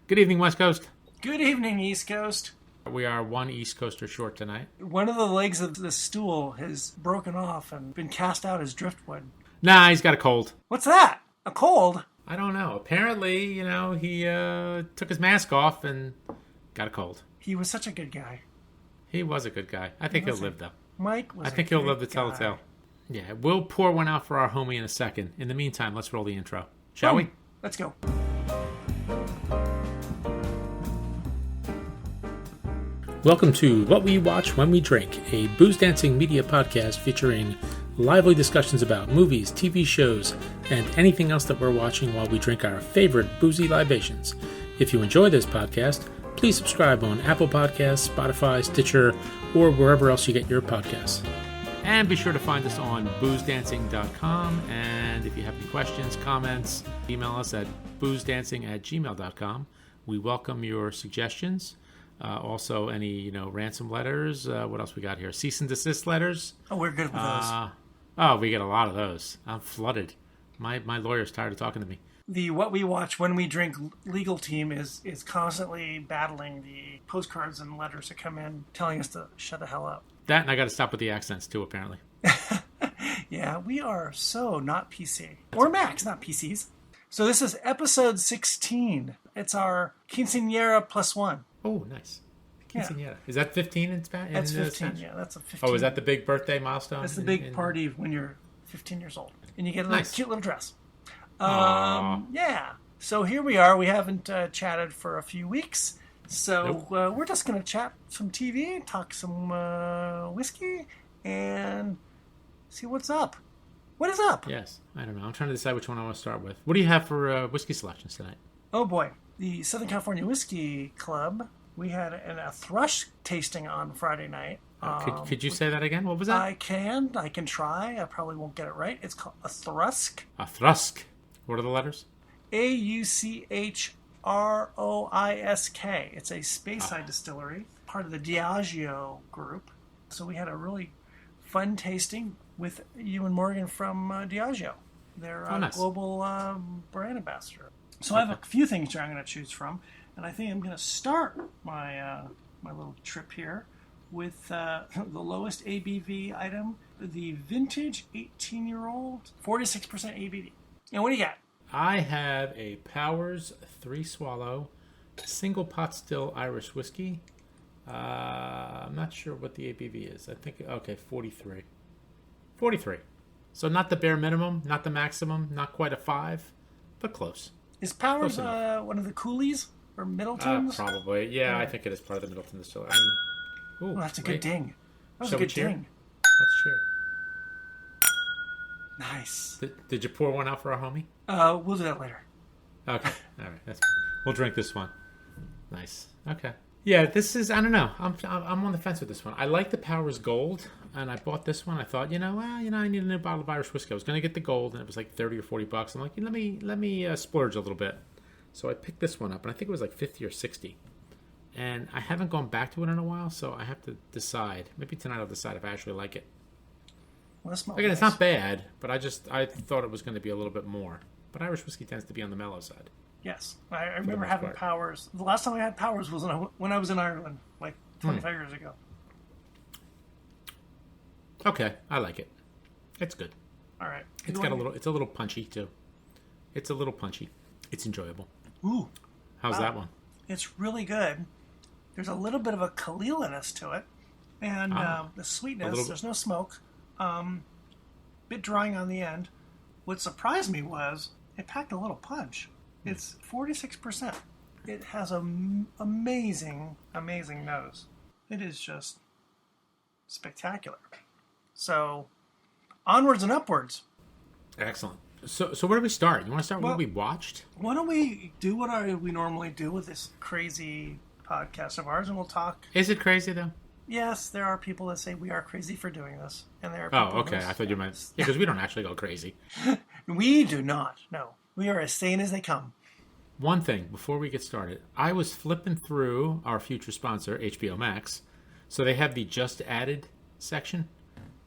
Good evening, West Coast. Good evening, East Coast. We are one East Coaster short tonight. One of the legs of the stool has broken off and been cast out as driftwood. Nah, he's got a cold. What's that? A cold? I don't know. Apparently, he took his mask off and got a cold. He was such a good guy. He was a good guy. I think he'll live, though. Mike was I think he'll live to tell the tale. Yeah, we'll pour one out for our homie in a second. In the meantime, let's roll the intro. Shall we? Let's go. Welcome to What We Watch When We Drink, a Boozedancing media podcast featuring lively discussions about movies, TV shows, and anything else that we're watching while we drink our favorite boozy libations. If you enjoy this podcast, please subscribe on Apple Podcasts, Spotify, Stitcher, or wherever else you get your podcasts. And be sure to find us on boozedancing.com. And if you have any questions, comments, email us at boozedancing@gmail.com. We welcome your suggestions. Also, any ransom letters. What else we got here? Cease and desist letters. Oh, we're good with those. We get a lot of those. I'm flooded. My lawyer's tired of talking to me. The What We Watch When We Drink legal team is constantly battling the postcards and letters that come in telling us to shut the hell up. That, and I got to stop with the accents too, apparently. Yeah, we are so not PC. Or Max, not PCs. So this is episode 16. It's our quinceañera plus one. Oh, nice. Quinceañera. Yeah. Is that 15 in Spanish? That's 15, yeah. That's a 15. Oh, is that the big birthday milestone? That's the big party when you're 15 years old. And you get a cute little dress. Yeah. So here we are. We haven't chatted for a few weeks. So we're just going to chat some TV, talk some whiskey, and see what's up. What is up? Yes. I don't know. I'm trying to decide which one I want to start with. What do you have for whiskey selections tonight? Oh, boy. The Southern California Whiskey Club, we had a thrush tasting on Friday night. Could you say that again? What was that? I can try. I probably won't get it right. It's called a Auchroisk. Auchroisk. What are the letters? Auchroisk. It's a Speyside distillery, part of the Diageo group. So we had a really fun tasting with Ewan Morgan from Diageo, their nice. global brand ambassador. So I have a few things here I'm going to choose from, and I think I'm going to start my my little trip here with the lowest ABV item, the vintage 18-year-old, 46% ABV. And what do you got? I have a Powers 3-swallow single pot still Irish whiskey. I'm not sure what the ABV is. I think, 43. 43. So not the bare minimum, not the maximum, not quite a 5, but close. Is Powers one of the Coolies or Middletons? Probably. Yeah, I think it is part of the Middleton distillery. That's a good ding. That was a good ding. Let's cheer. Nice. Did you pour one out for our homie? We'll do that later. Okay. All right. We'll drink this one. Nice. Okay. Yeah, this is, I don't know. I'm on the fence with this one. I like the Powers Gold, and I bought this one. I thought, I need a new bottle of Irish whiskey. I was going to get the Gold, and it was like $30 or $40. I'm like, let me splurge a little bit. So I picked this one up, and I think it was like 50 or 60. And I haven't gone back to it in a while, so I have to decide. Maybe tonight I'll decide if I actually like it. Well, again, nice. It's not bad, but I thought it was going to be a little bit more. But Irish whiskey tends to be on the mellow side. Yes. I remember having Powers. The last time I had Powers was when I was in Ireland, like 25 years ago. Okay, I like it. It's good. All right. It's a little punchy too. It's a little punchy. It's enjoyable. Ooh. How's that one? It's really good. There's a little bit of a Kaliliness to it. And the sweetness, there's no smoke. Bit drying on the end. What surprised me was it packed a little punch. It's 46%. It has an amazing nose. It is just spectacular. So, onwards and upwards. Excellent. So where do we start? You want to start with what we watched? Why don't we do what we normally do with this crazy podcast of ours, and we'll talk. Is it crazy, though? Yes, there are people that say we are crazy for doing this. And there are people okay. I thought you meant... because we don't actually go crazy. We do not, no. We are as sane as they come. One thing, before we get started, I was flipping through our future sponsor, HBO Max. So they have the just added section.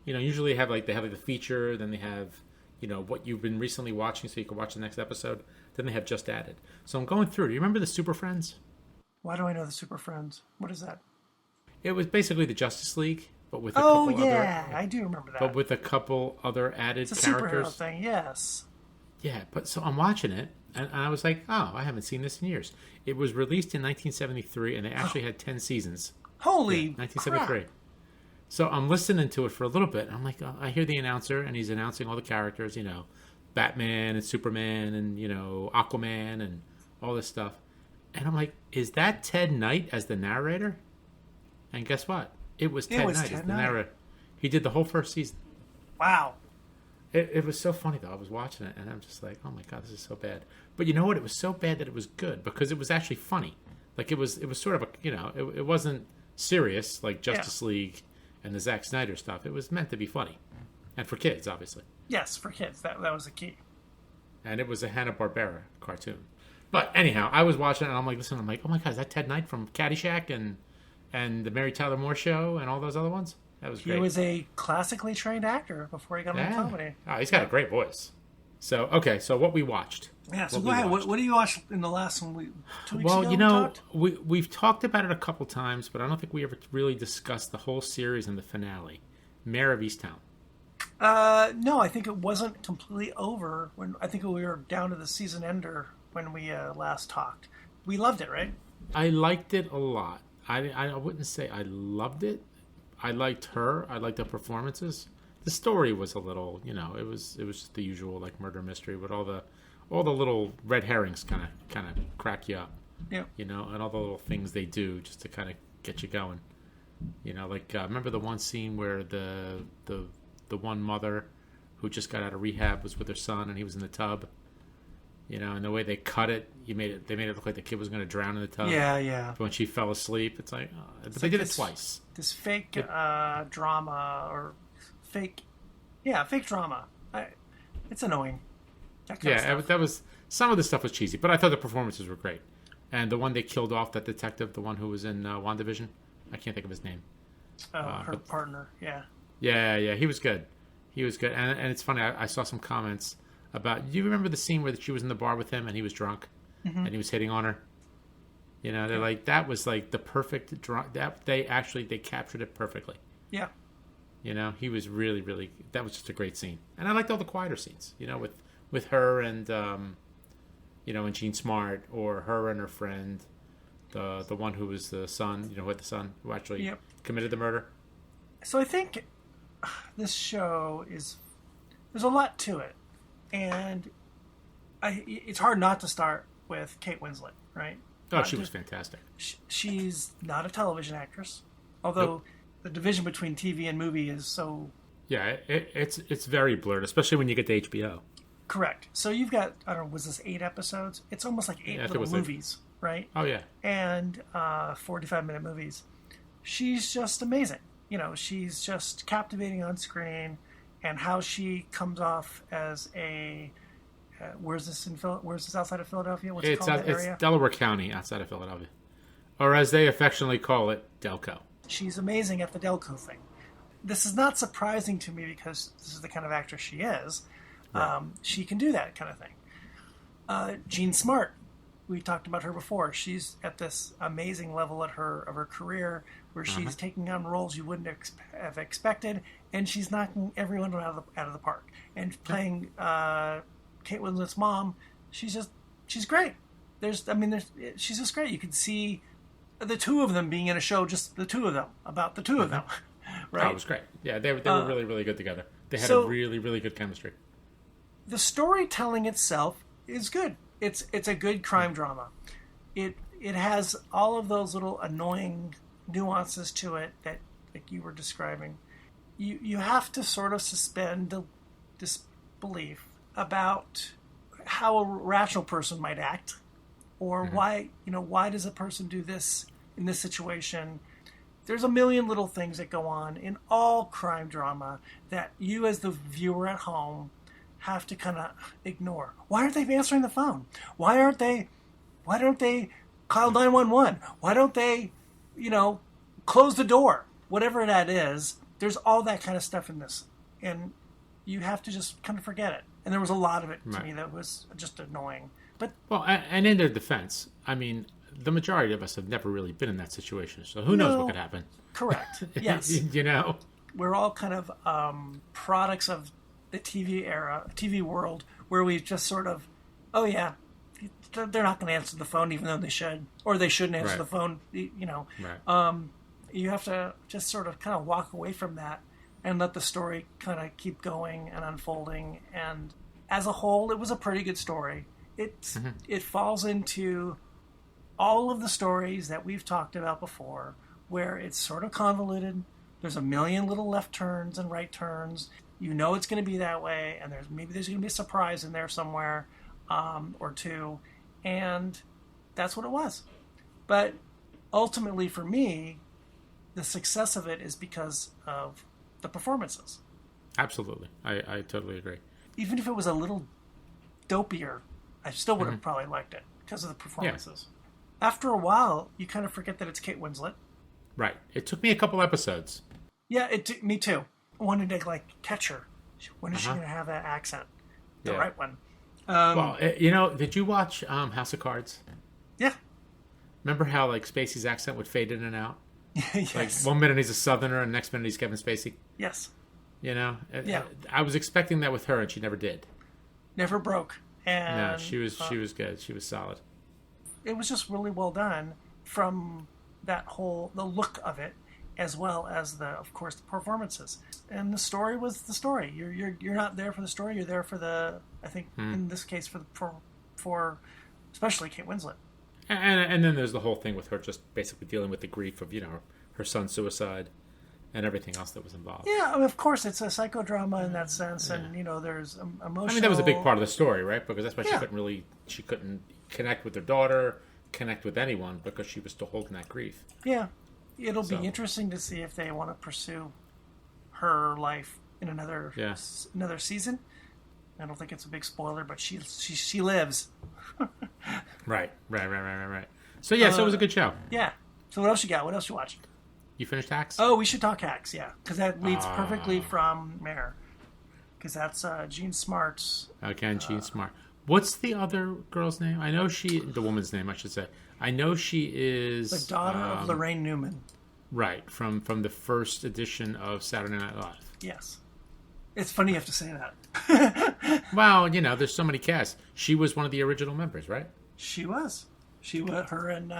Usually they have the feature, then they have, what you've been recently watching so you can watch the next episode. Then they have Just Added. So I'm going through. Do you remember the Super Friends? Why do I know the Super Friends? What is that? It was basically the Justice League, but with a couple other... Oh, yeah, I do remember that. But with a couple other added characters. It's a superhero thing, yes. Yeah, but so I'm watching it, and I was like, oh, I haven't seen this in years. It was released in 1973, and they actually had 10 seasons. Holy 1973. crap. So I'm listening to it for a little bit, and I'm like, oh, I hear the announcer, and he's announcing all the characters, Batman and Superman and, Aquaman and all this stuff. And I'm like, is that Ted Knight as the narrator? And guess what? It was Ted Knight as the narrator. He did the whole first season. Wow. It was so funny, though. I was watching it, and I'm just like, oh, my God, this is so bad. But you know what? It was so bad that it was good because it was actually funny. Like, it was sort of it wasn't serious like Justice League and the Zack Snyder stuff. It was meant to be funny. And for kids, obviously. Yes, for kids. That was the key. And it was a Hanna-Barbera cartoon. But anyhow, I was watching it, and I'm like, listen, oh, my God, is that Ted Knight from Caddyshack and the Mary Tyler Moore Show and all those other ones? That was great. He was a classically trained actor before he got into comedy. Oh, he's got a great voice. So, okay, so what we watched. Yeah, so go ahead. What do you watch in the last 2 weeks ago? Well, we've talked about it a couple times, but I don't think we ever really discussed the whole series and the finale. Mare of Easttown. No, I think it wasn't completely over. I think we were down to the season ender when we last talked. We loved it, right? I liked it a lot. I wouldn't say I loved it. I liked her. I liked the performances. The story was a little, it was just the usual like murder mystery with all the little red herrings kind of crack you up. Yeah. And all the little things they do just to kind of get you going. Remember the one scene where the one mother who just got out of rehab was with her son and he was in the tub. And the way they cut it, they made it look like the kid was going to drown in the tub. Yeah. But when she fell asleep, it's like, but they did it twice. This fake drama or fake drama. It's annoying. That was some of the stuff was cheesy, but I thought the performances were great. And the one they killed off, that detective, the one who was in WandaVision, I can't think of his name. Her partner, yeah. Yeah, he was good. And it's funny, I saw some comments about, do you remember the scene where she was in the bar with him and he was drunk and he was hitting on her? They're like, that was like the perfect drunk, they captured it perfectly. Yeah. He was really, really, that was just a great scene. And I liked all the quieter scenes, with her and, and Jean Smart, or her and her friend, the one who was the son, who had the son, who actually committed the murder. So I think this show there's a lot to it. And it's hard not to start with Kate Winslet, right? Oh, she was fantastic. She's not a television actress, although the division between TV and movie is so... Yeah, it's very blurred, especially when you get to HBO. Correct. So you've got, I don't know, was this 8 episodes? It's almost like 8 little movies, right? Oh, yeah. And 45-minute movies. She's just amazing. She's just captivating on screen, and how she comes off as a... where's this outside of Philadelphia? What's it called, that area? It's Delaware County outside of Philadelphia. Or as they affectionately call it, Delco. She's amazing at the Delco thing. This is not surprising to me because this is the kind of actress she is. Right. She can do that kind of thing. Jean Smart, we talked about her before. She's at this amazing level of her career where she's taking on roles you wouldn't have expected, and she's knocking everyone out of the park. And playing Kate Winslet's mom, she's great. She's just great. You can see the two of them being in a show, just the two of them, about the two of them. Right? Oh, it was great. Yeah, they were really, really good together. They had a really, really good chemistry. The storytelling itself is good. It's a good crime drama. It has all of those little annoying nuances to it that you were describing. You have to sort of suspend the disbelief about how a rational person might act, or why does a person do this in this situation. There's a million little things that go on in all crime drama that you as the viewer at home have to kind of ignore. Why aren't they answering the phone? Why don't they call 911? Why don't they, close the door? Whatever that is, there's all that kind of stuff in this. And you have to just kind of forget it. And there was a lot of it to me that was just annoying. Well, and in their defense, I mean, the majority of us have never really been in that situation, so who knows what could happen. Correct. Yes. You know? We're all kind of products of the TV world, where we just sort of, oh yeah, they're not going to answer the phone even though they should, or they shouldn't answer the phone, you know. Right. You have to just sort of kind of walk away from that and let the story kind of keep going and unfolding. And as a whole, it was a pretty good story. It falls into all of the stories that we've talked about before, where it's sort of convoluted. There's a million little left turns and right turns. You know it's going to be that way, and there's going to be a surprise in there somewhere, or two, and that's what it was. But ultimately, for me, the success of it is because of the performances. Absolutely. I totally agree. Even if it was a little dopier, I still would have probably liked it because of the performances. Yeah. After a while, you kind of forget that it's Kate Winslet. Right. It took me a couple episodes. Yeah, me too. I wanted to catch her. When is she going to have that accent? The right one. Well, did you watch House of Cards? Yeah. Remember how Spacey's accent would fade in and out? Yes. One minute he's a Southerner, and next minute he's Kevin Spacey. Yes. You know? Yeah. I was expecting that with her, and she never did. Never broke. And no, she was good. She was solid. It was just really well done from the look of it, as well as of course the performances. And the story was the story. You're not there for the story. You're there for I think in this case for especially Kate Winslet. And then there's the whole thing with her just basically dealing with the grief of her son's suicide and everything else that was involved. Yeah, of course it's a psychodrama in that sense, and there's emotional. I mean, that was a big part of the story, right? Because that's why she couldn't connect with her daughter, connect with anyone, because she was still holding that grief. Yeah, it'll be interesting to see if they want to pursue her life in another season. I don't think it's a big spoiler, but she lives. Right. So so it was a good show. Yeah. So what else you got? What else you watch? You finished Hacks? Oh, we should talk Hacks, yeah, because that leads perfectly from Mare, because that's Jean Smart's. Okay, Jean Smart. What's the other girl's name? I know the woman's name, I should say. I know she is the daughter of Lorraine Newman. Right, from the first edition of Saturday Night Live. Yes. It's funny you have to say that. Well, there's so many casts. She was one of the original members, right? She was. Her and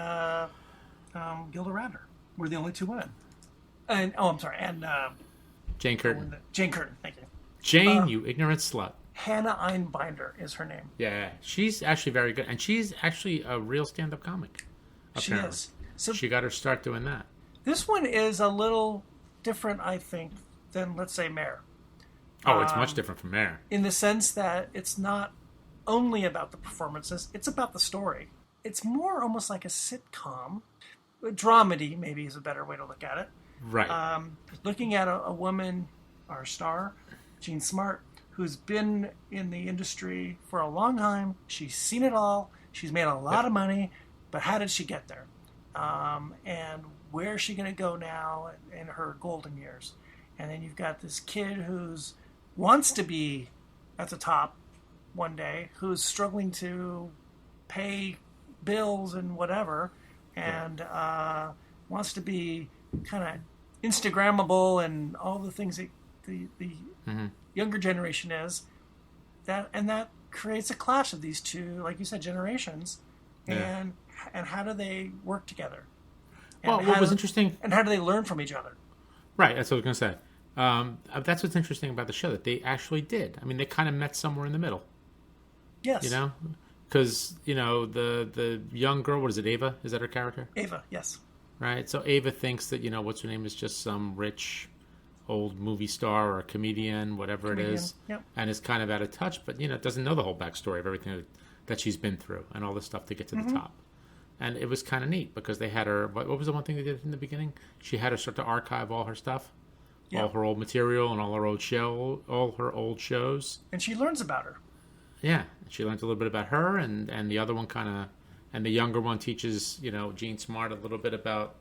Gilda Radner were the only two women. And Jane Curtin. Jane Curtin, thank you. Jane, you ignorant slut. Hannah Einbinder is her name. Yeah, she's actually very good. And she's actually a real stand-up comic. Apparently. She is. So she got her start doing that. This one is a little different, I think, than, let's say, Mare. Oh, it's much different from Mare. In the sense that it's not only about the performances, it's about the story. It's more almost like a sitcom. Dramedy, maybe, is a better way to look at it. Right. Looking at a woman, our star, Jean Smart, who's been in the industry for a long time. She's seen it all. She's made a lot of money. But how did she get there? And where is she going to go now in her golden years? And then you've got this kid who's wants to be at the top one day, who's struggling to pay bills and whatever, and wants to be kind of Instagrammable and all the things that the younger generation is. That creates a clash of these two, like you said, generations, and how do they work together? And well, what was interesting, and how do they learn from each other? Right, that's what I was going to say. That's what's interesting about the show, that they actually did. I mean, they kind of met somewhere in the middle. Yes. Because, the young girl, what is it, Ava? Is that her character? Ava, yes. Right? So Ava thinks that, what's her name, is just some rich old movie star or a comedian, whatever it is. Yep. And is kind of out of touch, but, doesn't know the whole backstory of everything that she's been through and all this stuff to get to the top. And it was kind of neat because they had her, what was the one thing they did in the beginning? She had her start to archive all her stuff. Yeah. All her old material and all her old shows. And she learns about her. Yeah, she learns a little bit about her, and the other one and the younger one teaches, Jean Smart a little bit about,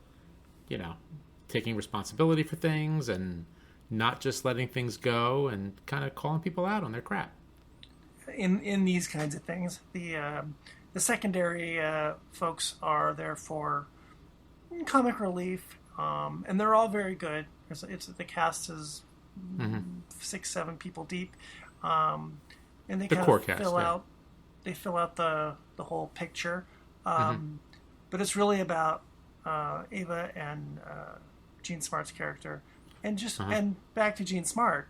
taking responsibility for things and not just letting things go and kind of calling people out on their crap. in these kinds of things. The secondary folks are there for comic relief, and they're all very good. The cast is 6-7 people deep, and they kind of fill out. They fill out the whole picture, but it's really about Ava and Jean Smart's character, and and back to Jean Smart.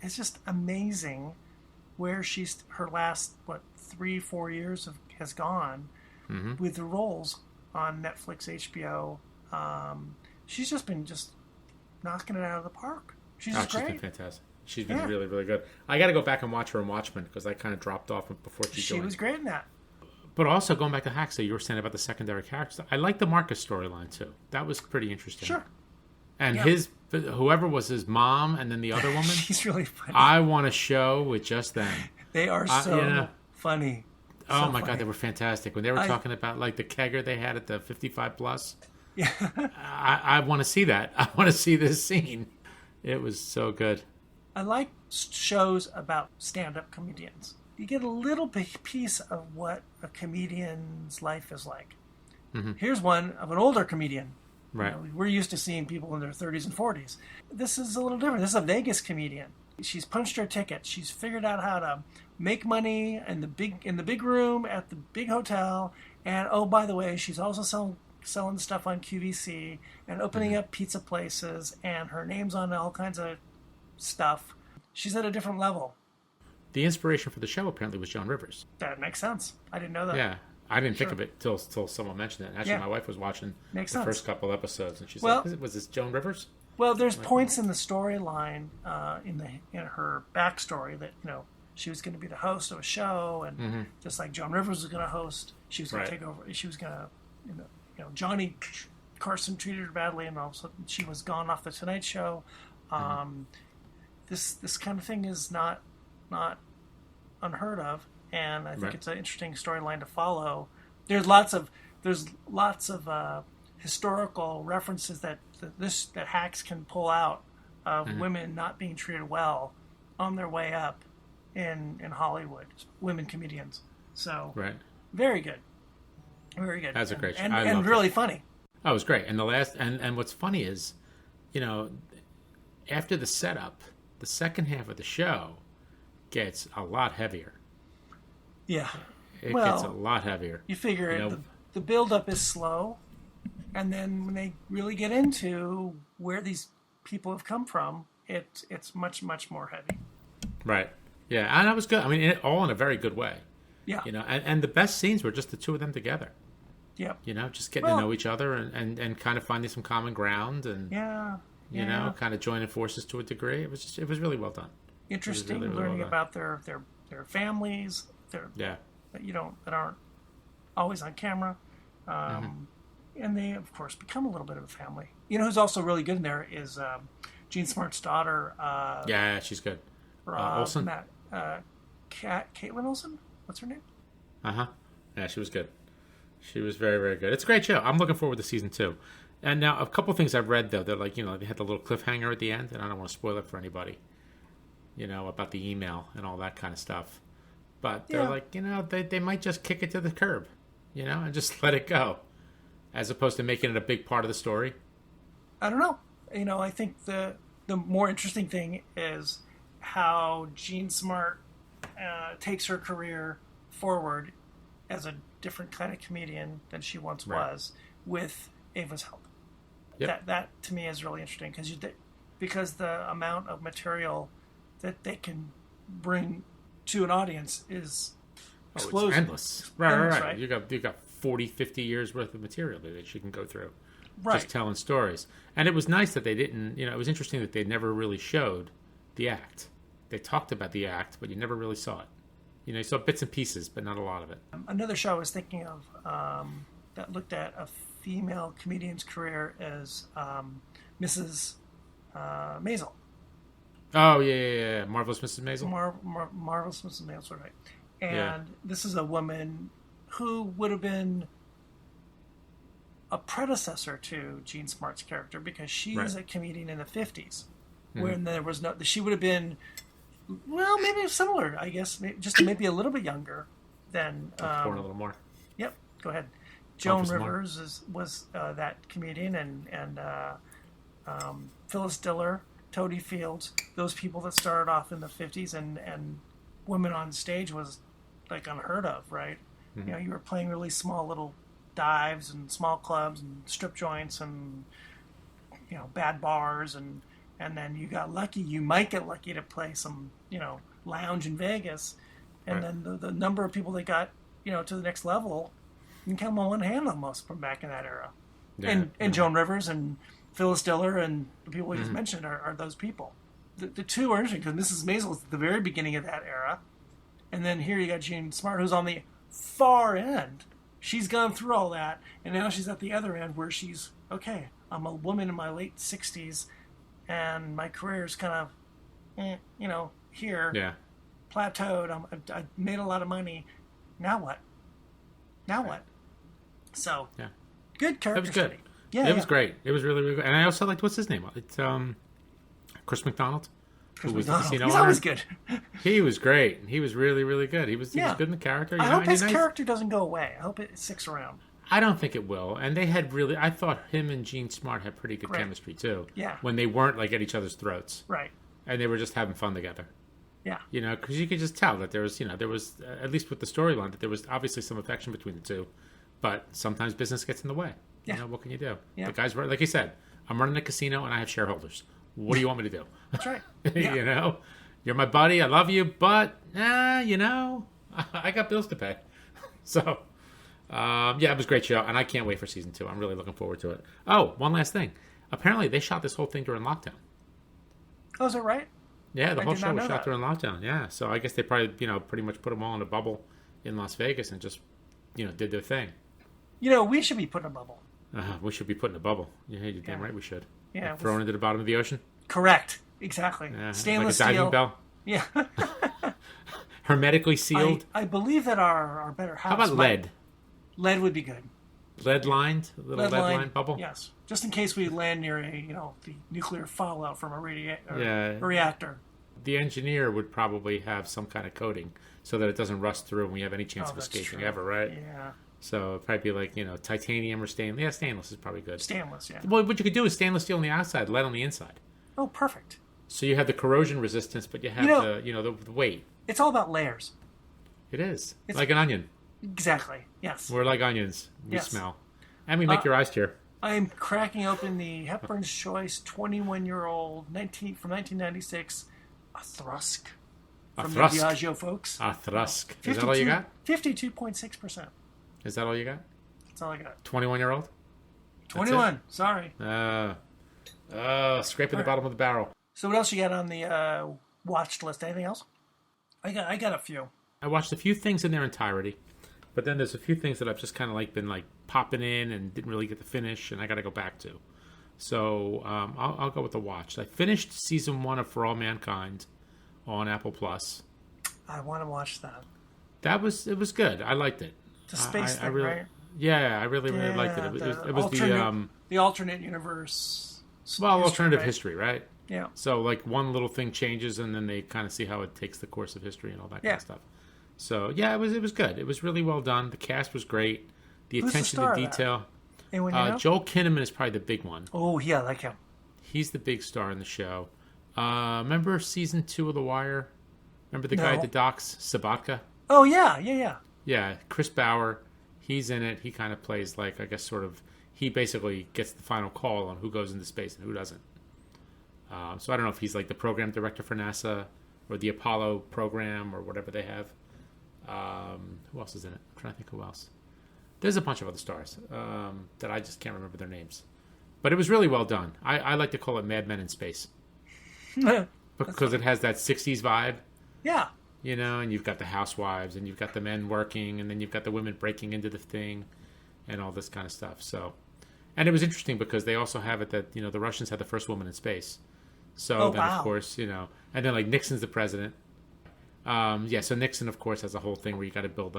It's just amazing where her last 3-4 years has gone with the roles on Netflix, HBO. She's just been knocking it out of the park. She's great. She's been fantastic. She's been really, really good. I got to go back and watch her in Watchmen because I kind of dropped off before she joined. She was great in that. But also going back to Hacksaw, you were saying about the secondary characters. I like the Marcus storyline too. That was pretty interesting. Sure. And whoever was his mom, and then the other woman. She's really funny. I want a show with just them. They are so funny. Oh my God, they were fantastic when they were talking about like the kegger they had at the 55 plus. Yeah. I want to see that. I want to see this scene. It was so good. I like shows about stand-up comedians. You get a little piece of what a comedian's life is like. Here's one of an older comedian. Right. We're used to seeing people in their 30s and 40s. This is a little different. This is a Vegas comedian. She's punched her ticket. She's figured out how to make money in the big room at the big hotel. And oh, by the way, she's also selling stuff on QVC and opening up pizza places. And her name's on all kinds of stuff. She's at a different level. The inspiration for the show apparently was Joan Rivers. That makes sense. I didn't know that. Yeah. I didn't think of it till someone mentioned it. Actually, my wife was watching first couple episodes, and she's like, "Was this Joan Rivers?" Well, there's points in the storyline, in her backstory that she was going to be the host of a show, and just like Joan Rivers was going to host, she was going to take over. She was going to, Johnny Carson treated her badly, and all of a sudden she was gone off the Tonight Show. This kind of thing is not unheard of. And I think it's an interesting storyline to follow. There's lots of historical references that hacks can pull out of women not being treated well on their way up in Hollywood. Women comedians. So very good, very good. That's a great show. And really funny. Oh, it was great. And and what's funny is, after the setup, the second half of the show gets a lot heavier. Yeah. It gets a lot heavier. You figure the build-up is slow, and then when they really get into where these people have come from, it's much, much more heavy. Right. Yeah, and that was good. I mean, all in a very good way. Yeah. And the best scenes were just the two of them together. Yeah. Just getting to know each other and kind of finding some common ground and, kind of joining forces to a degree. It was really well done. Interesting really, really learning about their families. That aren't always on camera, and they of course become a little bit of a family. Who's also really good in there is Jean Smart's daughter. Yeah, she's good. Olsen. Caitlin Olsen. What's her name? Yeah, she was good. She was very, very good. It's a great show. I'm looking forward to season 2. And now a couple things I've read though, they're like they had the little cliffhanger at the end, and I don't want to spoil it for anybody. About the email and all that kind of stuff. But they're like, they might just kick it to the curb, and just let it go, as opposed to making it a big part of the story. I don't know. I think the more interesting thing is how Jean Smart takes her career forward as a different kind of comedian than she once was, with Ava's help. Yep. That to me is really interesting because the amount of material that they can bring to an audience is explosive. It's endless. Right. You got 40, 50 years worth of material that she can go through. Just telling stories. And it was nice that they didn't, it was interesting that they never really showed the act. They talked about the act, but you never really saw it. You saw bits and pieces, but not a lot of it. Another show I was thinking of that looked at a female comedian's career is Mrs. Maisel. Oh, yeah. Marvelous Mrs. Maisel? Marvelous Mrs. Maisel, right. And this is a woman who would have been a predecessor to Jean Smart's character because she's a comedian in the 50s when there was she would have been Well, maybe similar, I guess. Just maybe a little bit younger than... born a little more. Yep, go ahead. Joan Rivers was that comedian, and Phyllis Diller, Toady Fields, those people that started off in the 50s, and women on stage was like unheard of, right? Mm-hmm. You were playing really small little dives and small clubs and strip joints and bad bars, and then you got lucky. You might get lucky to play some lounge in Vegas, and then the number of people that got to the next level, you can count on one hand almost from back in that era. Yeah, and Joan Rivers and Phyllis Diller and the people we just mentioned are those people. The two are interesting because Mrs. Maisel is at the very beginning of that era, and then here you got Jean Smart, who's on the far end. She's gone through all that, and now she's at the other end where she's, okay, I'm a woman in my late 60s, and my career's kind of, here, plateaued. I made a lot of money. Now what? So, good character study. Yeah, it was great. It was really, really good. And I also liked, what's his name? It's Chris McDonald. Chris McDonald. He's always good. He was great. He was really, really good. He was good in the character. I hope his character doesn't go away. I hope it sticks around. I don't think it will. And they had I thought him and Jean Smart had pretty good chemistry too. Yeah. When they weren't like at each other's throats. Right. And they were just having fun together. Yeah. Because you could just tell that there was at least with the storyline, that there was obviously some affection between the two. But sometimes business gets in the way. Yeah. What can you do? Yeah. The guy's right. Like you said, I'm running a casino and I have shareholders. What do you want me to do? That's right. Yeah. You're my buddy. I love you, but I got bills to pay. So, it was a great show, and I can't wait for season 2. I'm really looking forward to it. Oh, one last thing. Apparently, they shot this whole thing during lockdown. Oh, is that right? Yeah, the whole show was shot during lockdown. Yeah, so I guess they probably, pretty much put them all in a bubble in Las Vegas and just, did their thing. We should be put in a bubble. We should be put in a bubble. Yeah, you're damn right we should. Yeah, like thrown into the bottom of the ocean. Correct. Exactly. Yeah, stainless like a diving steel. bell. Yeah. Hermetically sealed. I believe that our better house. How about lead? Lead would be good. Lead lined, lead line bubble. Yes, just in case we land near the nuclear fallout from a reactor. The engineer would probably have some kind of coating so that it doesn't rust through and we have any chance of escaping ever, right? Yeah. So it'd probably be like titanium or stainless. Yeah, stainless is probably good. Stainless, yeah. Well, what you could do is stainless steel on the outside, lead on the inside. Oh, perfect. So you have the corrosion resistance, but you have the weight. It's all about layers. It is. It's like an onion. Exactly. Yes. We're like onions. We smell. And we make your eyes tear. I'm cracking open the Hepburn's Choice 21-year-old from 1996 Auchroisk from the Diageo folks. Auchroisk. Is that all you got? 52.6%. Is that all you got? That's all I got. 21-year-old? 21. Sorry. Scraping the bottom of the barrel. So what else you got on the watched list? Anything else? I got a few. I watched a few things in their entirety, but then there's a few things that I've just kind of been popping in and didn't really get to finish, and I got to go back to. So I'll go with the watched. I finished season 1 of For All Mankind on Apple Plus. I want to watch that. It was good. I liked it. It's a space thing, right? Yeah, I really liked it. It was the alternate universe. Well, alternative history, right? Yeah. So one little thing changes, and then they kind of see how it takes the course of history and all that kind of stuff. So it was good. It was really well done. The cast was great. Who's attention the star to detail. Joel Kinnaman is probably the big one. Oh yeah, I like him. He's the big star in the show. Remember season 2 of The Wire? Remember the guy at the docks, Sabatka? Oh yeah. Yeah, Chris Bauer. He's in it. He kind of plays he basically gets the final call on who goes into space and who doesn't. So I don't know if he's like the program director for NASA or the Apollo program or whatever they have. Who else is in it? I'm trying to think who else. There's a bunch of other stars that I just can't remember their names. But it was really well done. I like to call it Mad Men in Space. Because it has that 60s vibe. Yeah. And you've got the housewives, and you've got the men working, and then you've got the women breaking into the thing, and all this kind of stuff. So, and it was interesting because they also have it that, the Russians had the first woman in space. So of course, and then Nixon's the president. So Nixon, of course, has a whole thing where you got to build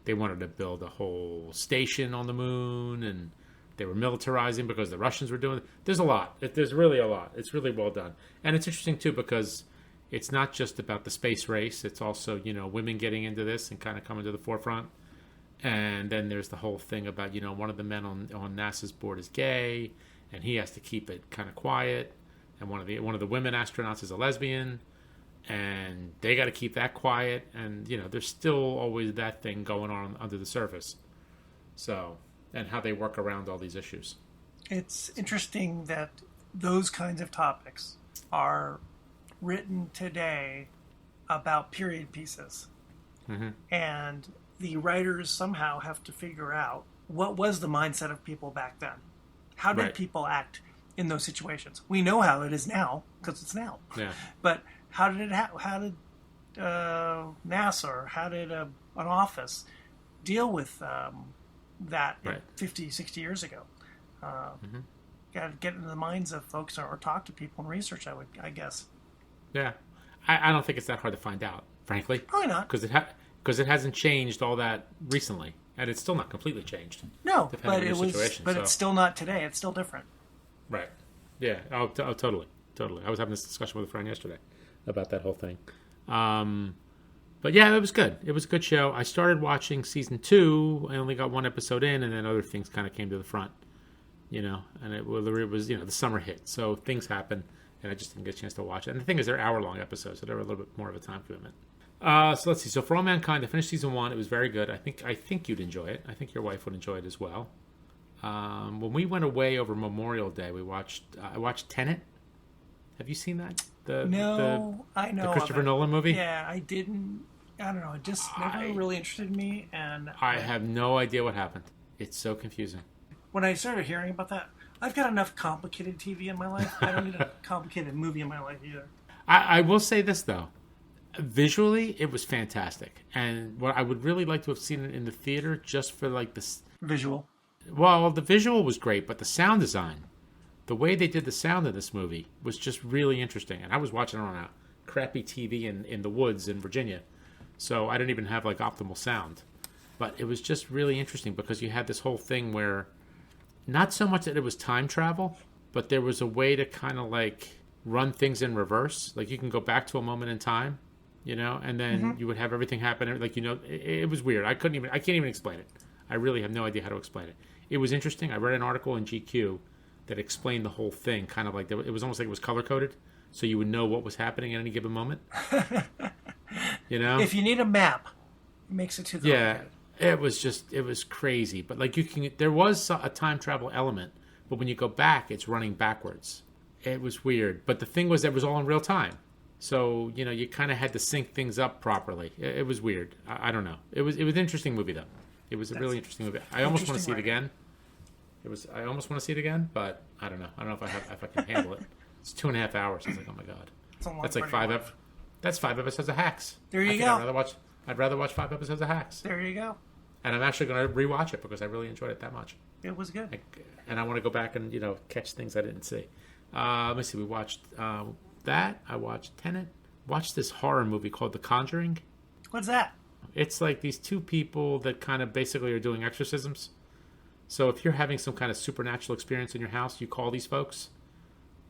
they wanted to build a whole station on the moon, and they were militarizing because the Russians were doing it. There's a lot. There's really a lot. It's really well done. And it's interesting, too, because it's not just about the space race. It's also, women getting into this and kind of coming to the forefront. And then there's the whole thing about, one of the men on NASA's board is gay, and he has to keep it kind of quiet. And one of the women astronauts is a lesbian, and they got to keep that quiet. And, there's still always that thing going on under the surface. So, and how they work around all these issues. It's interesting that those kinds of topics are written today about period pieces. Mm-hmm. And the writers somehow have to figure out what was the mindset of people back then. How did people act in those situations? We know how it is now because it's now. Yeah. But how did NASA or how did an office deal with that 50, 60 years ago? Got to get into the minds of folks or talk to people and research, I guess. Yeah. I don't think it's that hard to find out, frankly. Probably not. Because it hasn't changed all that recently, and it's still not completely changed. No, but it's still not today. It's still different. Right. Yeah. Oh, totally. I was having this discussion with a friend yesterday about that whole thing. But yeah, it was good. It was a good show. I started watching season 2. I only got one episode in, and then other things kind of came to the front. And it was the summer hit, so things happen, and I just didn't get a chance to watch it. And the thing is, they're hour-long episodes, so they're a little bit more of a time commitment. So let's see. So For All Mankind, I finished season 1. It was very good. I think you'd enjoy it. I think your wife would enjoy it as well. When we went away over Memorial Day, I watched Tenet. Have you seen that? I know the Christopher Nolan movie. Yeah, I didn't. I don't know. It just never really interested me, and I have no idea what happened. It's so confusing. When I started hearing about that, I've got enough complicated TV in my life. I don't need a complicated movie in my life either. I will say this, though. Visually, it was fantastic. And what I would really like to have seen it in the theater just for like this... Visual. Well, the visual was great, but the sound design, the way they did the sound in this movie was just really interesting. And I was watching it on a crappy TV in the woods in Virginia. So I didn't even have like optimal sound. But it was just really interesting because you had this whole thing where... Not so much that it was time travel, but there was a way to kind of like run things in reverse. Like you can go back to a moment in time, and then you would have everything happen. Like, it was weird. I can't even explain it. I really have no idea how to explain it. It was interesting. I read an article in GQ that explained the whole thing, kind of like it was almost like it was color coded, so you would know what was happening at any given moment. If you need a map, it makes it to the location. It was crazy. But like there was a time travel element, but when you go back, it's running backwards. It was weird. But the thing was that it was all in real time. So, you kind of had to sync things up properly. It was weird. I don't know. It was an interesting movie, though. It was a really interesting movie. I almost want to see it again. I almost want to see it again, but I don't know. I don't know if I can handle it. It's 2.5 hours. It's like, oh my God. That's like 5 That's 5 episodes of Hacks. There you go. I'd rather watch 5 episodes of Hacks. There you go. And I'm actually going to rewatch it because I really enjoyed it that much. It was good. And I want to go back and, catch things I didn't see. Let me see. We watched that. I watched Tenet. Watched this horror movie called The Conjuring. What's that? It's like these two people that kind of basically are doing exorcisms. So if you're having some kind of supernatural experience in your house, you call these folks.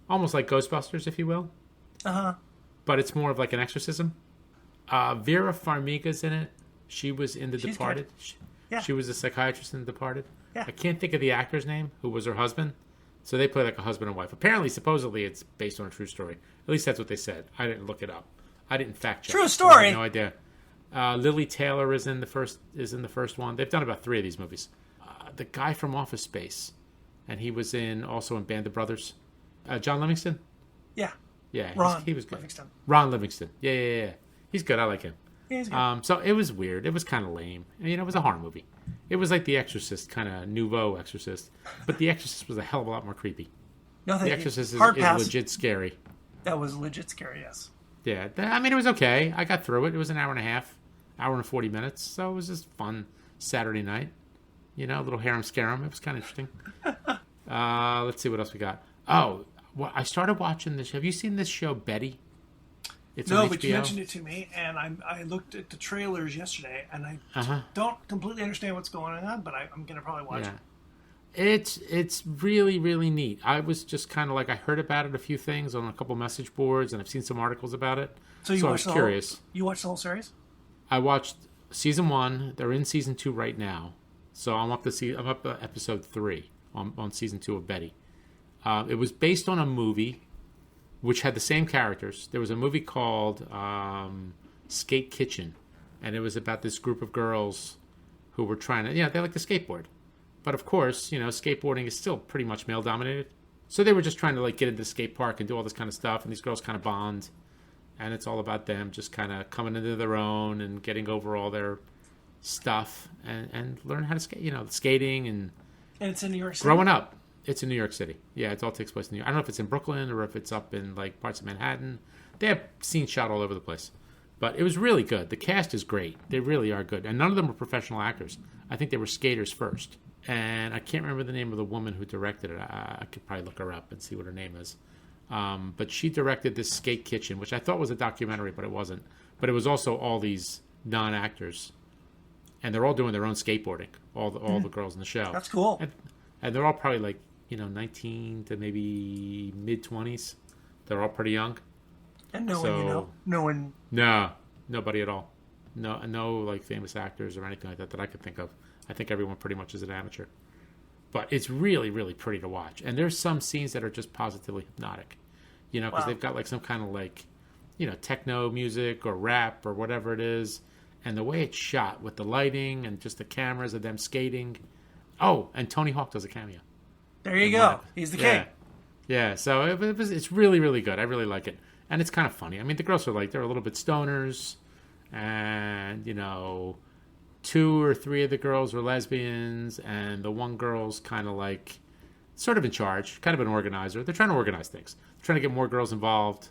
Almost like Ghostbusters, if you will. Uh-huh. But it's more of like an exorcism. Vera Farmiga's in it. She was in The Departed. She was a psychiatrist in The Departed. Yeah. I can't think of the actor's name, who was her husband. So they play like a husband and wife. Apparently, supposedly, it's based on a true story. At least that's what they said. I didn't look it up. I didn't fact check. True story. I have no idea. Lily Taylor is in the first one. They've done about 3 of these movies. The guy from Office Space, and he was also in Band of Brothers. John Livingston. Yeah. Yeah. He was good. Livingston. Ron Livingston. Yeah. He's good. I like him. Yeah, he's good. So it was weird. It was kind of lame. It was a horror movie. It was like The Exorcist, kind of nouveau Exorcist. But The Exorcist was a hell of a lot more creepy. No, The Exorcist is legit scary. That was legit scary, yes. Yeah. It was okay. I got through it. It was an hour and a half, hour and 40 minutes. So it was just fun Saturday night. A little harem scarum. It was kind of interesting. Let's see what else we got. Oh, I started watching this. Have you seen this show, Betty? No, but you mentioned it to me, and I looked at the trailers yesterday, and I don't completely understand what's going on, but I'm going to probably watch it. It's really, really neat. I was just kind of like, I heard about it, a few things on a couple message boards, and I've seen some articles about it. So I was curious. You watched the whole series? I watched season 1. They're in season 2 right now. So I'm up to episode 3 on season 2 of Betty. It was based on a movie which had the same characters. There was a movie called Skate Kitchen, and it was about this group of girls who were trying to, they like to skateboard. But of course, skateboarding is still pretty much male dominated. So they were just trying to like get into the skate park and do all this kind of stuff, and these girls kind of bond. And it's all about them just kind of coming into their own and getting over all their stuff and learn how to skate, skating and it's in New York City? Growing up. It's in New York City. Yeah, it all takes place in New York. I don't know if it's in Brooklyn or if it's up in like parts of Manhattan. They have scenes shot all over the place. But it was really good. The cast is great. They really are good. And none of them were professional actors. I think they were skaters first. And I can't remember the name of the woman who directed it. I could probably look her up and see what her name is. But she directed this Skate Kitchen, which I thought was a documentary, but it wasn't. But it was also all these non-actors. And they're all doing their own skateboarding, all the girls in the show. That's cool. And they're all probably like, 19 to maybe mid-20s. They're all pretty young. And no one. No, nobody at all. No, like famous actors or anything like that I could think of. I think everyone pretty much is an amateur. But it's really, really pretty to watch. And there's some scenes that are just positively hypnotic. Because they've got like some kind of like, techno music or rap or whatever it is. And the way it's shot with the lighting and just the cameras of them skating. Oh, and Tony Hawk does a cameo. There you go. He's the king. Yeah, so it's really, really good. I really like it. And it's kind of funny. I mean, the girls are like, they're a little bit stoners. And, 2 or 3 of the girls are lesbians. And the one girl's kind of like, sort of in charge, kind of an organizer. They're trying to organize things. They're trying to get more girls involved.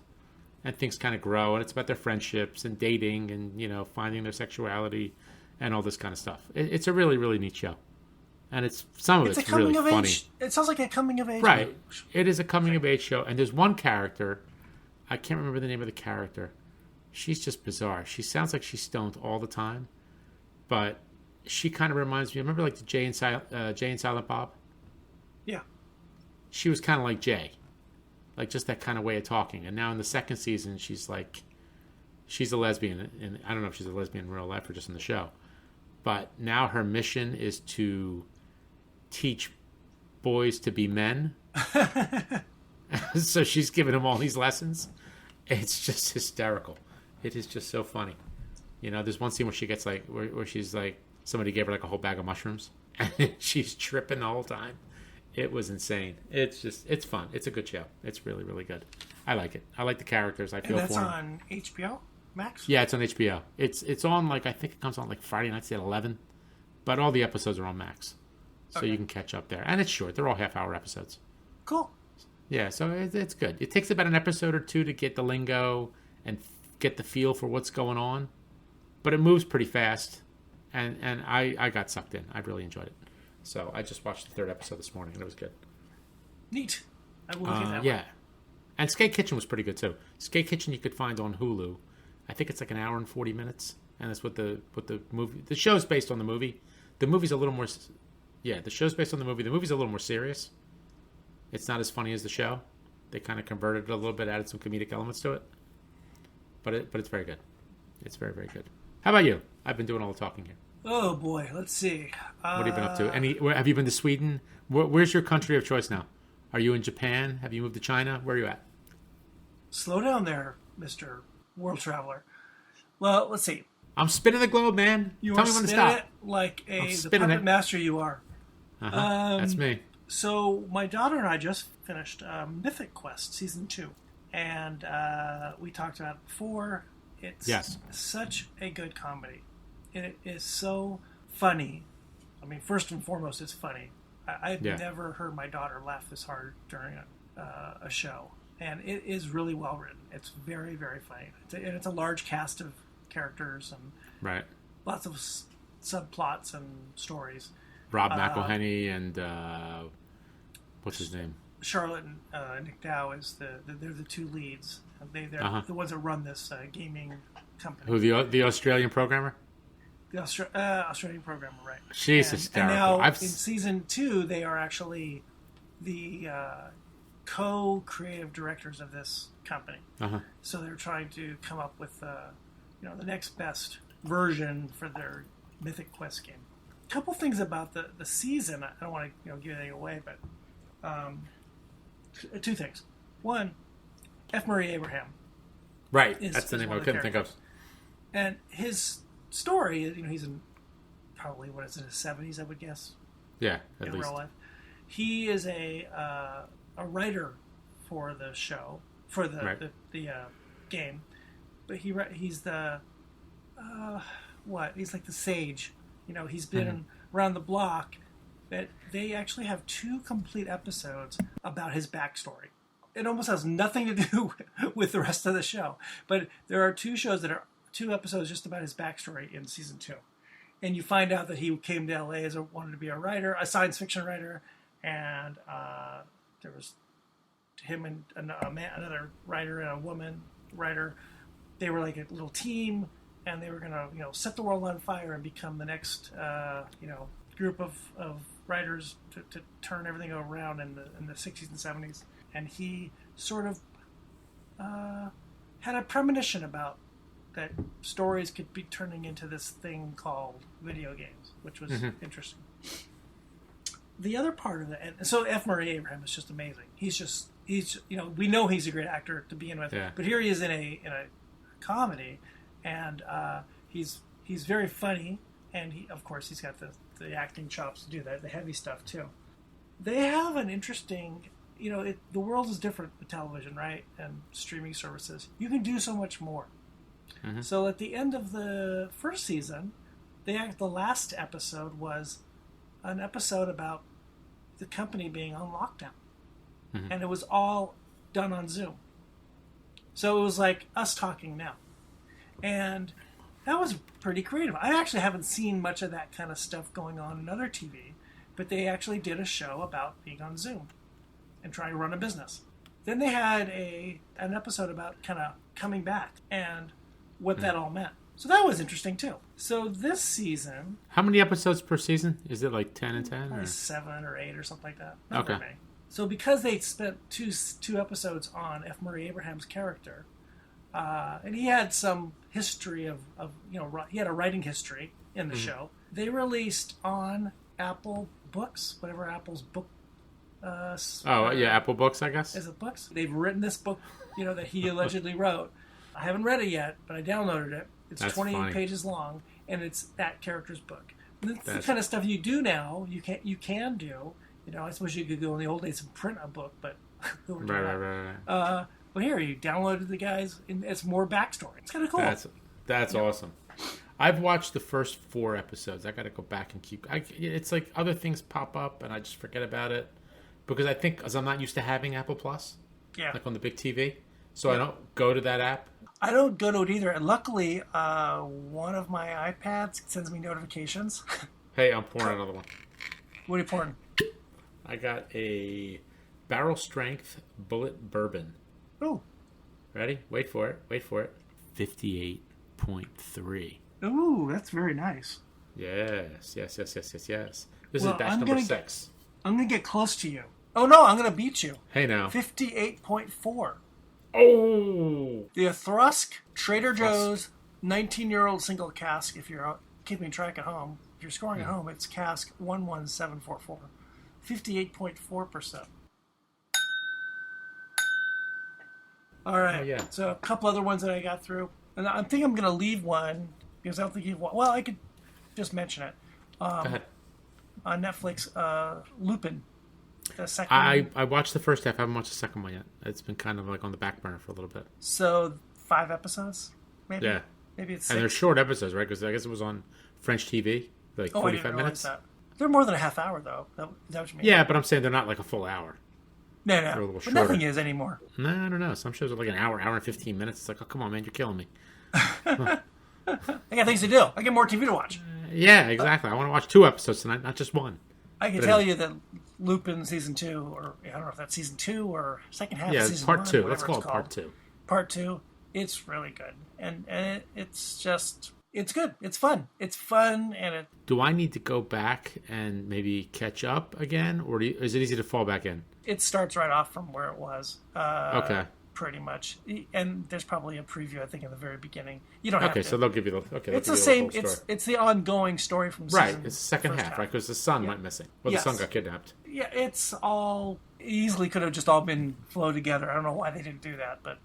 And things kind of grow. And it's about their friendships and dating and, finding their sexuality and all this kind of stuff. It's a really, really neat show. And it's really funny. It sounds like a coming of age. Right. It is a coming of age show. And there's one character. I can't remember the name of the character. She's just bizarre. She sounds like she's stoned all the time. But she kind of reminds me. Remember like the Jay and Silent Bob? Yeah. She was kind of like Jay. Like just that kind of way of talking. And now in the second season, she's a lesbian. And I don't know if she's a lesbian in real life or just in the show. But now her mission is to teach boys to be men. So she's giving them all these lessons. It's just hysterical. It is just so funny. There's one scene where she gets like, where she's like, somebody gave her like a whole bag of mushrooms. And she's tripping the whole time. It was insane. It's fun. It's a good show. It's really, really good. I like it. I like the characters. I feel for them. And that's on HBO Max? Yeah, it's on HBO. It's on like, I think it comes on like Friday nights at 11. But all the episodes are on Max. So you can catch up there. And it's short. They're all half-hour episodes. Cool. Yeah, so it's good. It takes about an episode or 2 to get the lingo and get the feel for what's going on. But it moves pretty fast. And I got sucked in. I really enjoyed it. So I just watched the 3rd episode this morning, and it was good. Neat. I will look at that one. And Skate Kitchen was pretty good, too. Skate Kitchen you could find on Hulu. I think it's like an hour and 40 minutes. And that's what the movie... The show's based on the movie. The movie's a little more... Yeah, the show's based on the movie. The movie's a little more serious. It's not as funny as the show. They kind of converted it a little bit, added some comedic elements to it. But it's very good. It's very, very good. How about you? I've been doing all the talking here. Oh, boy. Let's see. What have you been up to? Have you been to Sweden? Where's your country of choice now? Are you in Japan? Have you moved to China? Where are you at? Slow down there, Mr. World Traveler. Well, let's see. I'm spinning the globe, man. Tell me when to stop. It like the puppet master you are. That's me. So my daughter and I just finished Mythic Quest Season 2. And we talked about it before. It's such a good comedy. It is so funny. I mean, first and foremost, it's funny. I've never heard my daughter laugh this hard during a show. And it is really well written. It's very, very funny. It's a large cast of characters and lots of subplots and stories. Rob McElhenney and what's his name? Charlotte and Nick Dow they're the 2 leads. They're the ones that run this gaming company. Who, the Australian programmer? The Australian programmer, right? She's hysterical. And now in season 2, they are actually the co-creative directors of this company. So they're trying to come up with the next best version for their Mythic Quest game. A couple things about the season. I don't want to give anything away, but two things. One, F. Murray Abraham. Right, that's the name I couldn't think of. And his story is, he's in probably, in his 70s, I would guess. Yeah, at least. In real life. He is a writer for the show, for the game. But he's the, he's like the sage. He's been around the block. That they actually have 2 complete episodes about his backstory. It almost has nothing to do with the rest of the show. But there are 2 shows that are 2 episodes just about his backstory in season 2. And you find out that he came to LA wanted to be a writer, a science fiction writer, and there was him and another writer and a woman writer. They were like a little team, and they were going to set the world on fire and become the next group of writers to turn everything around in the 60s and 70s. And he sort of had a premonition about that stories could be turning into this thing called video games, which was interesting. The other part of it, and so F. Murray Abraham is just amazing. He's we know he's a great actor to begin with, but here he is in a comedy, and he's very funny, and of course he's got the acting chops to do that, the heavy stuff too. They have an interesting, the world is different with television, right, and streaming services. You can do so much more. So at the end of the first season, the last episode was an episode about the company being on lockdown, and it was all done on Zoom. So it was like us talking now, and that was pretty creative. I actually haven't seen much of that kind of stuff going on in other TV, but they actually did a show about being on Zoom and trying to run a business. Then they had an episode about kind of coming back and what that all meant. So that was interesting too. So this season... How many episodes per season? Is it like 10 and 10? Or 7 or 8 or something like that. Not very many. So because they spent two episodes on F. Murray Abraham's character, and he had some history of he had a writing history in the show, they released on Apple Books, whatever Apple's book... Apple Books, I guess. Is it books? They've written this book, that he allegedly wrote. I haven't read it yet, but I downloaded it. It's 28 pages long, and it's that character's book. That's the kind of stuff you do now. You can do. I suppose you could go in the old days and print a book, but who would do that? Right. But here, you downloaded the guys, and it's more backstory. It's kind of cool. That's awesome. I've watched the first 4 episodes. I got to go back and it's like other things pop up, and I just forget about it because I think because I'm not used to having Apple Plus, like on the big TV, so I don't go to that app. I don't go to it either. And luckily, one of my iPads sends me notifications. Hey, I'm pouring another one. What are you pouring? I got a barrel strength Bulleit bourbon. Oh. Ready? Wait for it. 58.3. Ooh, that's very nice. Yes. This is batch number 6. I'm going to get close to you. Oh, no, I'm going to beat you. Hey, now. 58.4. Oh! The Auchroisk Trader Joe's 19-year-old single cask. If you're keeping track at home, if you're scoring at home, it's cask 11744. 58.4%. All right. So a couple other ones that I got through. And I think I'm going to leave one because I don't think you've... Well, I could just mention it. Go ahead. On Netflix, Lupin. The second I watched the first half. I haven't watched the second one yet. It's been kind of like on the back burner for a little bit. So 5 episodes, maybe? Yeah. Maybe it's 6. And they're short episodes, right? Because I guess it was on French TV, like 45 minutes. That. They're more than a half hour, though. Is that what you mean? Yeah, but I'm saying they're not like a full hour. No. They're a little but shorter. Nothing is anymore. No, I don't know. Some shows are like an hour and 15 minutes. It's like, oh, come on, man, you're killing me. I got things to do. I get more TV to watch. Yeah, exactly. I want to watch 2 episodes tonight, not just 1. I can tell you that Lupin season 2, or I don't know if that's season 2 or second half of season 1. Yeah, part 2. Let's call it part 2. Part 2. It's really good. And it's just It's good. It's fun. It's fun, and it. Do I need to go back and maybe catch up again, or is it easy to fall back in? It starts right off from where it was. Okay. Pretty much, and there's probably a preview, I think, in the very beginning. You don't have to. Okay, so they'll give you the. Okay, it's the same. It's the ongoing story from season. Right. It's the second half, right? Because the son went missing. Well, the son got kidnapped. Yeah, it's all easily could have just all been flowed together. I don't know why they didn't do that, but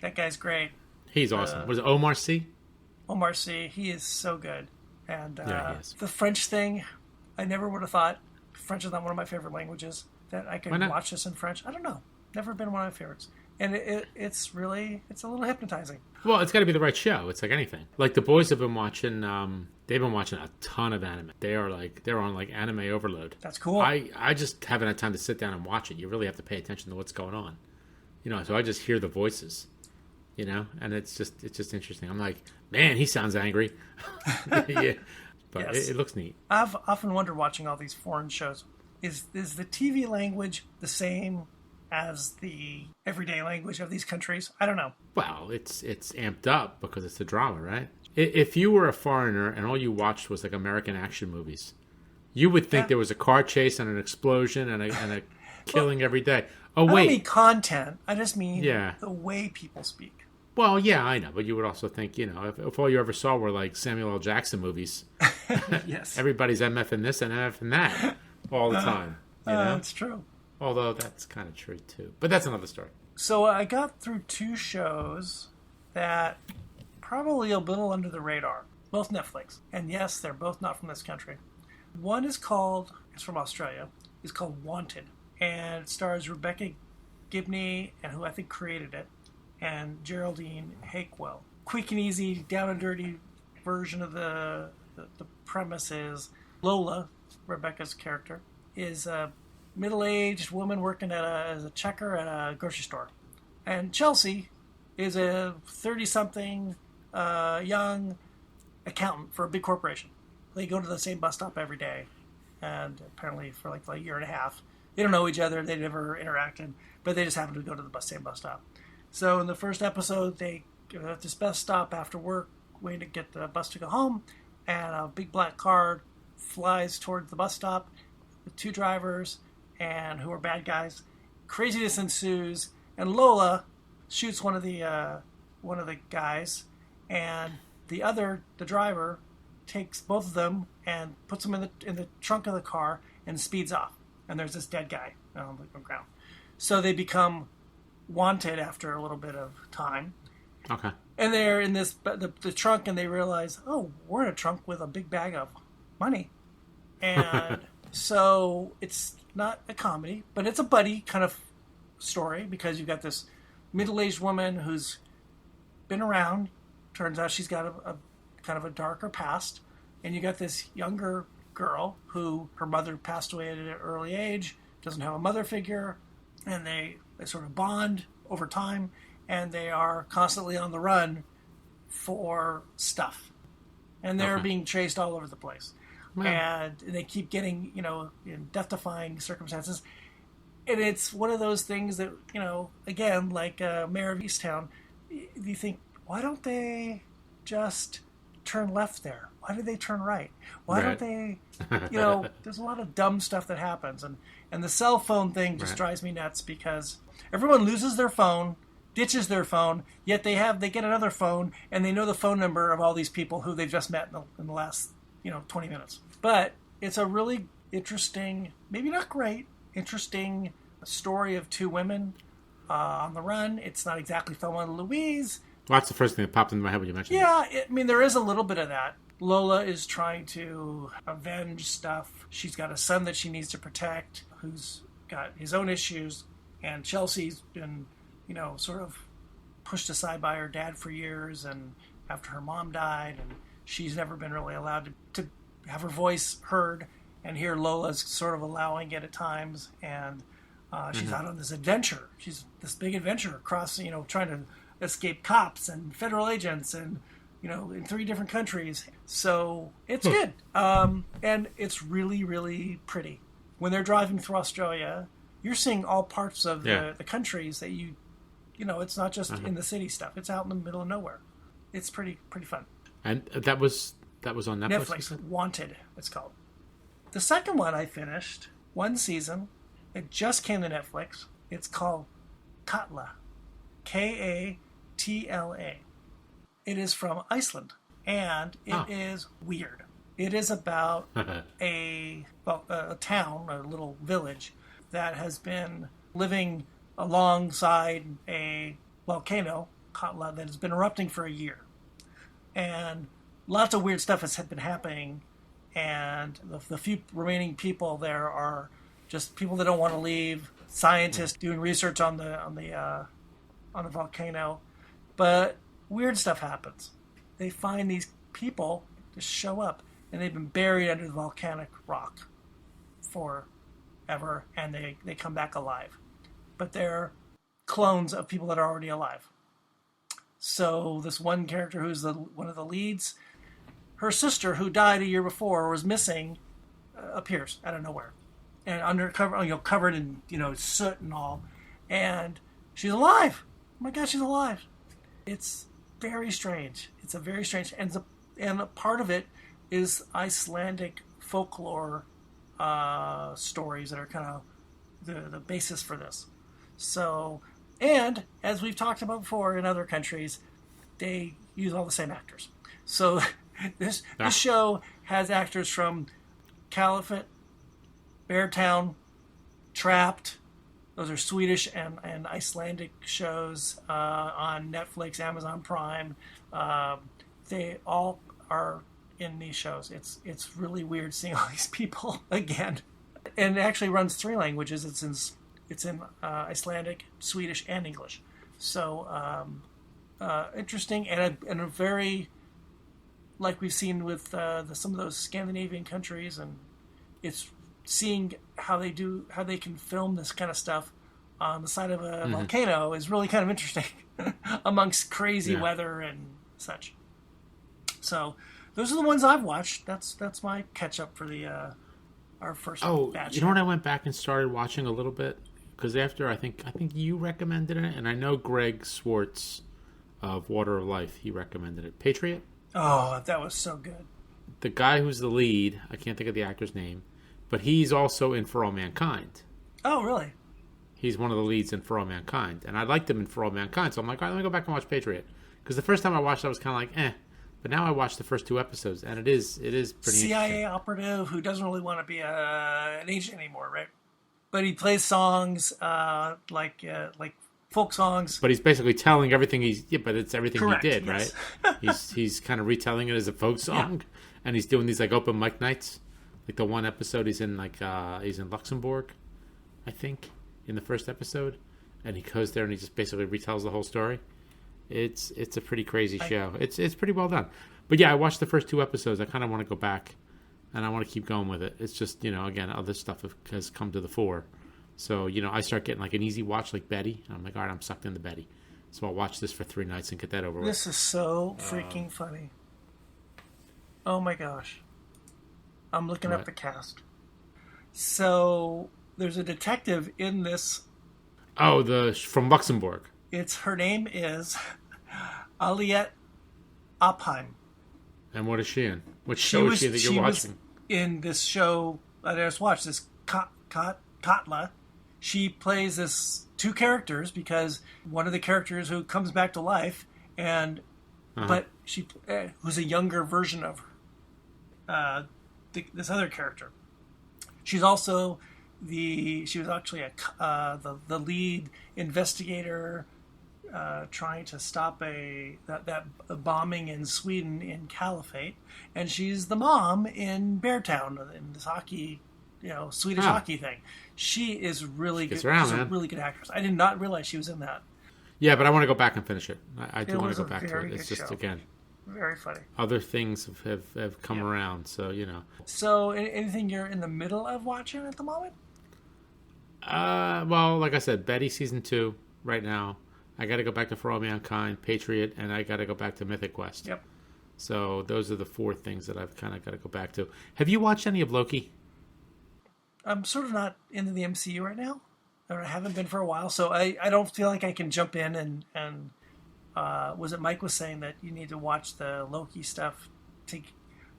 that guy's great. He's awesome. What is it, Omar Sy? Omar Sy, he is so good. And he is. The French thing, I never would have thought. French is not one of my favorite languages. That I could watch this in French. I don't know. Never been one of my favorites. And it's a little hypnotizing. Well, it's got to be the right show. It's like anything. Like the boys have been watching. They've been watching a ton of anime. They're on like anime overload. That's cool. I just haven't had time to sit down and watch it. You really have to pay attention to what's going on. So I just hear the voices. And it's just interesting. I'm like, man, he sounds angry. Yeah, but yes. it looks neat. I've often wondered watching all these foreign shows. Is the TV language the same as the everyday language of these countries? I don't know. Well, it's amped up because it's a drama, right? If you were a foreigner and all you watched was like American action movies, you would think there was a car chase and an explosion and a killing every day. Oh, wait. I don't mean content. I just mean the way people speak. Well, yeah, I know. But you would also think, if all you ever saw were like Samuel L. Jackson movies, yes, everybody's MF in this and MF in that all the time. It's true. Although that's kind of true, too. But that's another story. So I got through 2 shows that probably a little under the radar. Both Netflix. And yes, they're both not from this country. One is it's from Australia. It's called Wanted. And it stars Rebecca Gibney, and who I think created it, and Geraldine Hakewell. Quick and easy, down and dirty version of the premise is Lola, Rebecca's character, is a middle-aged woman working as a checker at a grocery store. And Chelsea is a 30-something young accountant for a big corporation. They go to the same bus stop every day, and apparently for like a year and a half. They don't know each other, they never interacted, but they just happen to go to the same bus stop. So in the first episode, they go at this bus stop after work, waiting to get the bus to go home, and a big black car flies towards the bus stop with 2 drivers, and who are bad guys. Craziness ensues, and Lola shoots one of the guys, and the driver takes both of them and puts them in the trunk of the car and speeds off. And there's this dead guy on the ground. So they become wanted after a little bit of time. Okay. And they're in the trunk, and they realize, oh, we're in a trunk with a big bag of money. And so it's not a comedy, but it's a buddy kind of story, because you've got this middle-aged woman who's been around. Turns out she's got a kind of a darker past. And you got this younger girl who her mother passed away at an early age, doesn't have a mother figure, and they sort of bond over time, and they are constantly on the run for stuff. And they're being chased all over the place. Wow. And they keep getting, in death-defying circumstances. And it's one of those things that, again, like Mare of Easttown, you think, why don't they just turn left there? Why do they turn right? Why don't they, there's a lot of dumb stuff that happens. And the cell phone thing just drives me nuts, because everyone loses their phone, ditches their phone, yet they get another phone, and they know the phone number of all these people who they've just met in the last, 20 minutes. But it's a really interesting, maybe not great, interesting story of 2 women on the run. It's not exactly Thelma and Louise. Well, that's the first thing that popped into my head when you mentioned it. Yeah, there is a little bit of that. Lola is trying to avenge stuff. She's got a son that she needs to protect, who's got his own issues. And Chelsea's been, sort of pushed aside by her dad for years, and after her mom died, and she's never been really allowed to have her voice heard. And here Lola's sort of allowing it at times, and she's out on this adventure. She's this big adventure across, trying to escape cops and federal agents, and in 3 different countries. So it's good, and it's really, really pretty. When they're driving through Australia, you're seeing all parts of the countries that it's not just in the city stuff. It's out in the middle of nowhere. It's pretty fun. And that was on Netflix? Netflix. Wanted, it's called. The second one I finished, one season. It just came to Netflix. It's called Katla. Katla. It is from Iceland. And it is weird. It is about a town, a little village, that has been living alongside a volcano, Katla, that has been erupting for a year. And lots of weird stuff has been happening, and the few remaining people there are just people that don't want to leave, scientists doing research on the volcano, but weird stuff happens. They find these people just show up, and they've been buried under the volcanic rock forever, and they come back alive, but they're clones of people that are already alive. So this one character who's one of the leads, her sister who died a year before was missing, appears out of nowhere, and covered in soot and all, and she's alive. Oh my God, she's alive! It's very strange. It's a very strange, and a part of it is Icelandic folklore stories that are kind of the basis for this. So. And, as we've talked about before in other countries, they use all the same actors. So this show has actors from Caliphate, Beartown, Trapped. Those are Swedish and Icelandic shows on Netflix, Amazon Prime. They all are in these shows. It's really weird seeing all these people again. And it actually runs 3 languages. It's in Icelandic, Swedish, and English. So interesting, and a very, like we've seen with some of those Scandinavian countries, and it's seeing how they can film this kind of stuff on the side of a volcano is really kind of interesting amongst crazy weather and such. So those are the ones I've watched. That's my catch up for the our first batch. You know what? I went back and started watching a little bit. Because after, I think you recommended it, and I know Greg Swartz of Water of Life, he recommended it. Patriot? Oh, that was so good. The guy who's the lead, I can't think of the actor's name, but he's also in For All Mankind. Oh, really? He's one of the leads in For All Mankind, and I liked him in For All Mankind, so I'm like, all right, let me go back and watch Patriot. Because the first time I watched it, I was kind of like, but now I watched the first 2 episodes, and it is pretty CIA operative who doesn't really want to be an agent anymore, right? But he plays songs like folk songs. But he's basically telling everything but it's everything Correct, he did, yes. Right? he's kind of retelling it as a folk song, and he's doing these like open mic nights. Like the one episode, he's in Luxembourg, I think, in the first episode, and he goes there and he just basically retells the whole story. It's a pretty crazy show. It's pretty well done. But yeah, I watched the first 2 episodes. I kind of want to go back. And I want to keep going with it. It's just, again, other stuff has come to the fore. So, I start getting like an easy watch like Betty. And I'm like, all right, I'm sucked into Betty. So I'll watch this for 3 nights and get that over with. This is so freaking funny. Oh my gosh. I'm looking up the cast. So there's a detective in this. Oh, from Luxembourg. Her name is Aliette Oppheim. And what is she in? What show is she that you're watching? In this show that I just watched, this Katla, she plays this 2 characters because one of the characters who comes back to life, and but she who's a younger version of this other character. She's also she was actually the lead investigator trying to stop that bombing in Sweden in Caliphate, and she's the mom in Beartown in this hockey, Swedish hockey thing. She is really good. She's a really good actress. I did not realize she was in that. Yeah, but I want to go back and finish it. I do want to go back to it. It's just show. Again, very funny. Other things have come around, so So, anything you're in the middle of watching at the moment? Well, like I said, Betty season 2 right now. I got to go back to For All Mankind, Patriot, and I got to go back to Mythic Quest. Yep. So those are the 4 things that I've kind of got to go back to. Have you watched any of Loki? I'm sort of not into the MCU right now. Or I haven't been for a while, so I don't feel like I can jump in and was it Mike was saying that you need to watch the Loki stuff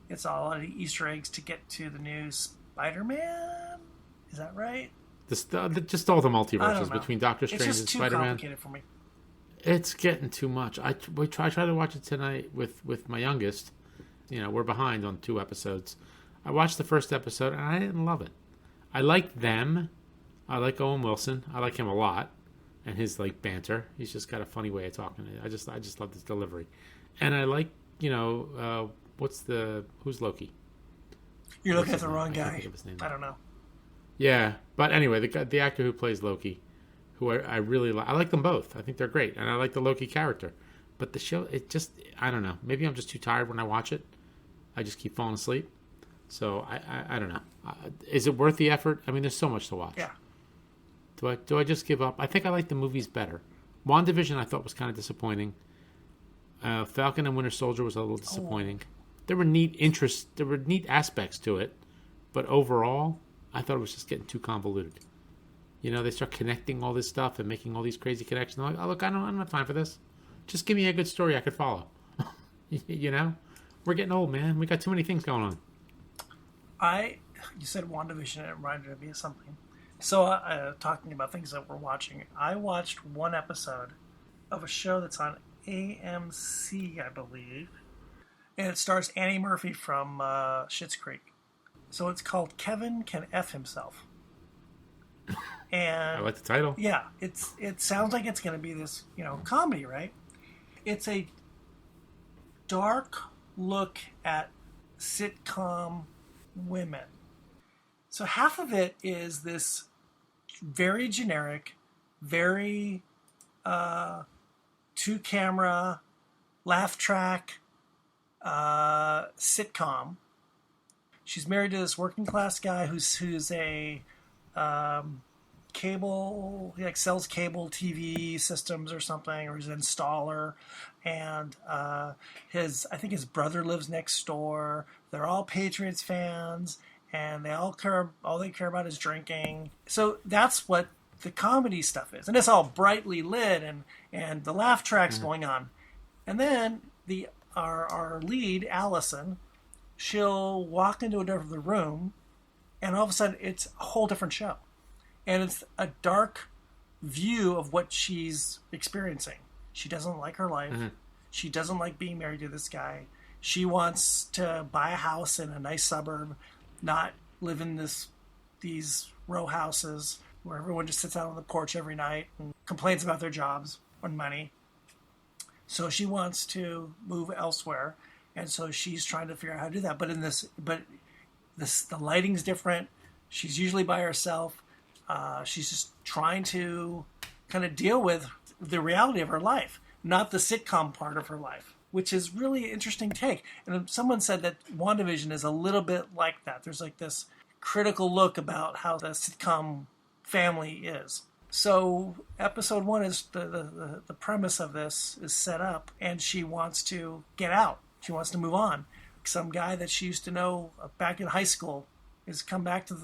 it's all a lot of Easter eggs to get to the new Spider-Man? Is that right? Just all the multiverses between Doctor Strange and Spider-Man. It's just too complicated for me. It's getting too much. I tried to watch it tonight with my youngest. We're behind on 2 episodes. I watched the first episode and I didn't love it. I like them. I like Owen Wilson. I like him a lot, and his banter. He's just got a funny way of talking. I just love his delivery, and I like who's Loki? You're looking at the wrong guy. I don't know. Yeah, but anyway, the actor who plays Loki, who I really like. I like them both. I think they're great, and I like the Loki character. But the show, I don't know. Maybe I'm just too tired when I watch it. I just keep falling asleep. So I don't know. Is it worth the effort? I mean, there's so much to watch. Yeah. Do I just give up? I think I like the movies better. WandaVision I thought was kind of disappointing. Falcon and Winter Soldier was a little disappointing. There were neat aspects to it, but overall, I thought it was just getting too convoluted. They start connecting all this stuff and making all these crazy connections. I'm like, oh, look, I don't have time for this. Just give me a good story I could follow. We're getting old, man. We got too many things going on. You said WandaVision, and it reminded me of something. So, talking about things that we're watching, I watched one episode of a show that's on AMC, I believe, and it stars Annie Murphy from Schitt's Creek. So it's called Kevin Can F Himself. And I like the title. Yeah, it sounds like it's going to be this, comedy, right? It's a dark look at sitcom women. So half of it is this very generic, very 2-camera, laugh track sitcom. She's married to this working class guy who's a cable, he sells cable TV systems or something, or he's an installer, and I think his brother lives next door. They're all Patriots fans, and all they care about is drinking. So that's what the comedy stuff is, and it's all brightly lit, and the laugh track's going on, and then our lead Allison, she'll walk into a different room, and all of a sudden it's a whole different show. And it's a dark view of what she's experiencing. She doesn't like her life. Mm-hmm. She doesn't like being married to this guy. She wants to buy a house in a nice suburb, not live in these row houses where everyone just sits out on the porch every night and complains about their jobs and money. So she wants to move elsewhere. And so she's trying to figure out how to do that. But the lighting's different. She's usually by herself. She's just trying to kind of deal with the reality of her life, not the sitcom part of her life, which is really an interesting take. And someone said that WandaVision is a little bit like that. There's this critical look about how the sitcom family is. So episode 1 is the premise of this is set up, and she wants to get out. She wants to move on. Some guy that she used to know back in high school has come back to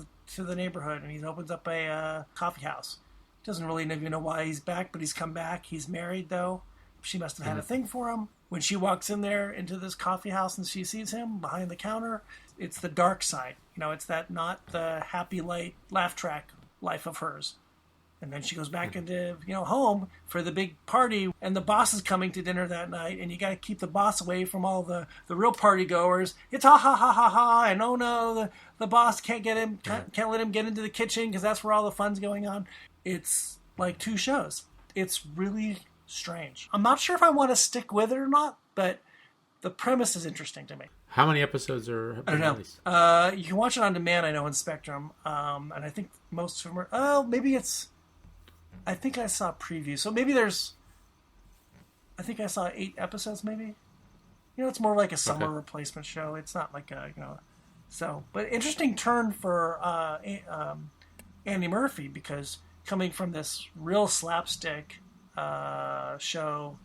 the neighborhood, and he opens up a coffee house. Doesn't really even know why he's back, but he's come back. He's married, though. She must have had a thing for him. When she walks in there into this coffee house and she sees him behind the counter, it's the dark side. It's that not the happy, light, laugh track life of hers. And then she goes back into, home for the big party, and the boss is coming to dinner that night, and you got to keep the boss away from all the real party goers. It's ha ha ha ha ha, and oh no, the boss can't let him get into the kitchen because that's where all the fun's going on. It's like 2 shows. It's really strange. I'm not sure if I want to stick with it or not, but the premise is interesting to me. How many episodes are? I don't know. You can watch it on demand, I know, in Spectrum, and I think most of them are. Maybe it's. I think I saw a preview, so maybe there's. I think I saw 8 episodes, maybe. It's more like a summer replacement show. It's not like a So, but interesting turn for Andy Murphy, because coming from this real slapstick show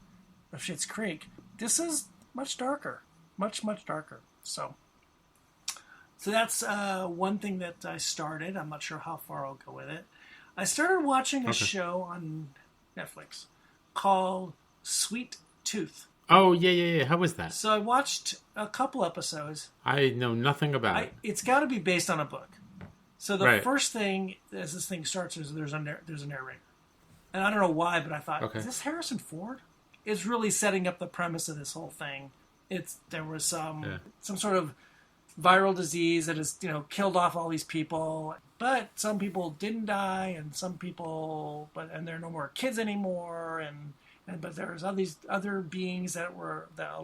of Schitt's Creek, this is much darker, much darker. So that's one thing that I started. I'm not sure how far I'll go with it. I started watching a show on Netflix called Sweet Tooth. Oh, yeah. How was that? So I watched a couple episodes. I know nothing about it. It's got to be based on a book. So the first thing, as this thing starts, is there's a narrator. And I don't know why, but I thought, is this Harrison Ford? It's really setting up the premise of this whole thing. There was some sort of viral disease that has, killed off all these people. But some people didn't die, and some people, and there are no more kids anymore, but there's all these other beings that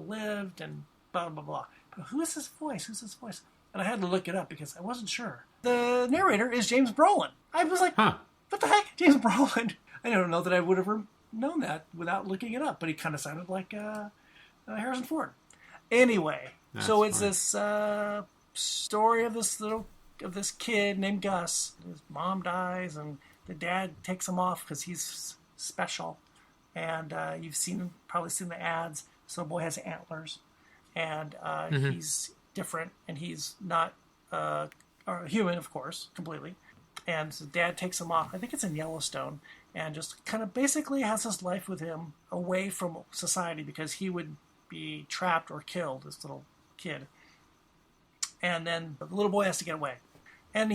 lived, and blah blah blah. But who is this voice? Who's this voice? And I had to look it up because I wasn't sure. The narrator is James Brolin. I was like, what the heck, James Brolin? I don't know that I would have known that without looking it up, but he kind of sounded like Harrison Ford. Anyway, so it's this story of this kid named Gus. His mom dies, and the dad takes him off because he's special. And you've probably seen the ads. So the boy has antlers, and he's different, and he's not human, of course, completely. And so dad takes him off. I think it's in Yellowstone, and just kind of basically has his life with him away from society because he would be trapped or killed, this little kid. And then the little boy has to get away. And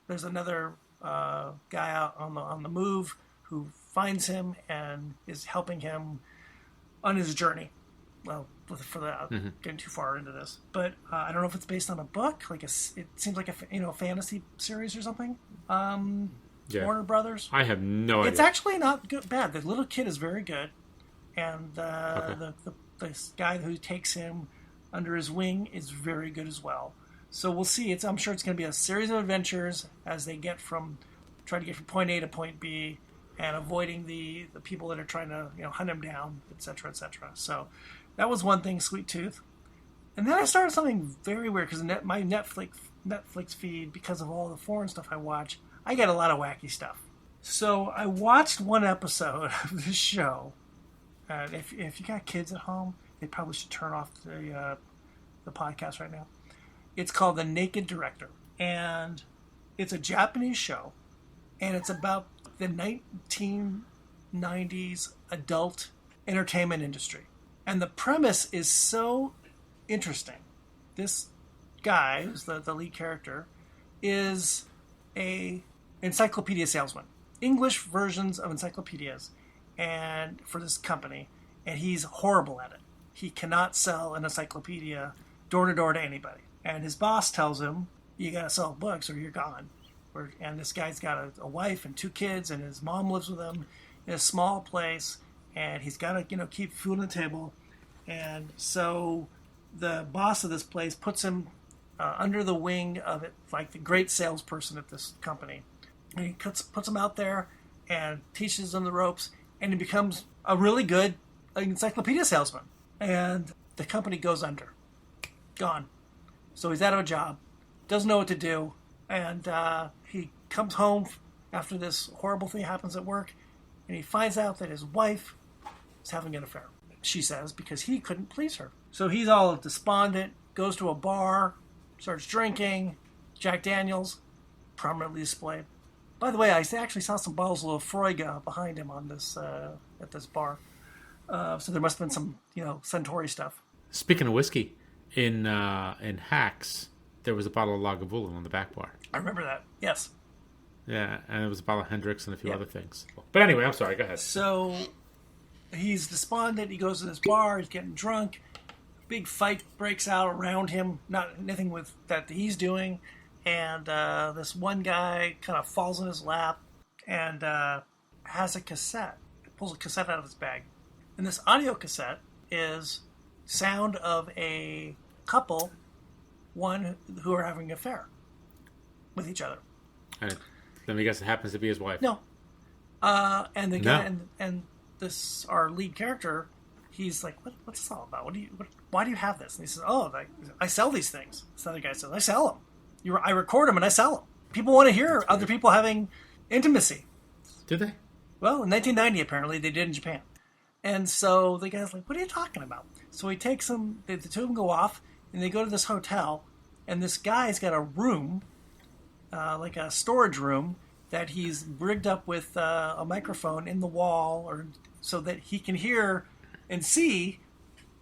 there's another guy out on the move who finds him and is helping him on his journey. Well, getting too far into this, but I don't know if it's based on a book. It seems like a fantasy series or something. Warner Brothers. I have no idea. It's actually not bad. The little kid is very good, and this guy who takes him under his wing is very good as well. So we'll see. I'm sure it's going to be a series of adventures as they try to get from point A to point B, and avoiding the people that are trying to hunt him down, etc., etc. So that was one thing, Sweet Tooth. And then I started something very weird because my Netflix feed, because of all the foreign stuff I watch, I get a lot of wacky stuff. So I watched one episode of this show. If you got kids at home, they probably should turn off the podcast right now. It's called The Naked Director, and it's a Japanese show, and it's about the 1990s adult entertainment industry. And the premise is so interesting. This guy, who's the lead character, is a encyclopedia salesman. English versions of encyclopedias and for this company, and he's horrible at it. He cannot sell an encyclopedia door to door to anybody. And his boss tells him, you gotta sell books or you're gone. And this guy's got a wife and 2 kids, and his mom lives with him in a small place, and he's got to keep food on the table. And so the boss of this place puts him under the wing of it, like the great salesperson at this company. And he puts him out there and teaches him the ropes, and he becomes a really good encyclopedia salesman. And the company goes under. Gone. So he's out of a job, doesn't know what to do, and he comes home after this horrible thing happens at work, and he finds out that his wife is having an affair, she says, because he couldn't please her. So he's all despondent, goes to a bar, starts drinking, Jack Daniels, prominently displayed. By the way, I actually saw some bottles of Auchroisk behind him on this at this bar. So there must have been some, Centauri stuff. Speaking of whiskey, in Hacks, there was a bottle of Lagavulin on the back bar. I remember that. Yes. Yeah, and it was a bottle of Hendrix and a few other things. But anyway, I'm sorry. Go ahead. So he's despondent. He goes to this bar. He's getting drunk. Big fight breaks out around him. Nothing with that he's doing. And this one guy kind of falls in his lap and has a cassette. He pulls a cassette out of his bag. And this audio cassette is sound of a couple, one who are having an affair with each other. And then I guess it happens to be his wife. No. And the guy and this our lead character, he's like, what's this all about? Why do you have this? And he says, I sell these things. This other guy says, I sell them. I record them and I sell them. People want to hear other people having intimacy. Did they? Well, in 1990, apparently, they did in Japan. And so the guy's like, what are you talking about? So he takes them, the two of them go off, and they go to this hotel, and this guy's got a room, like a storage room, that he's rigged up with a microphone in the wall, so that he can hear and see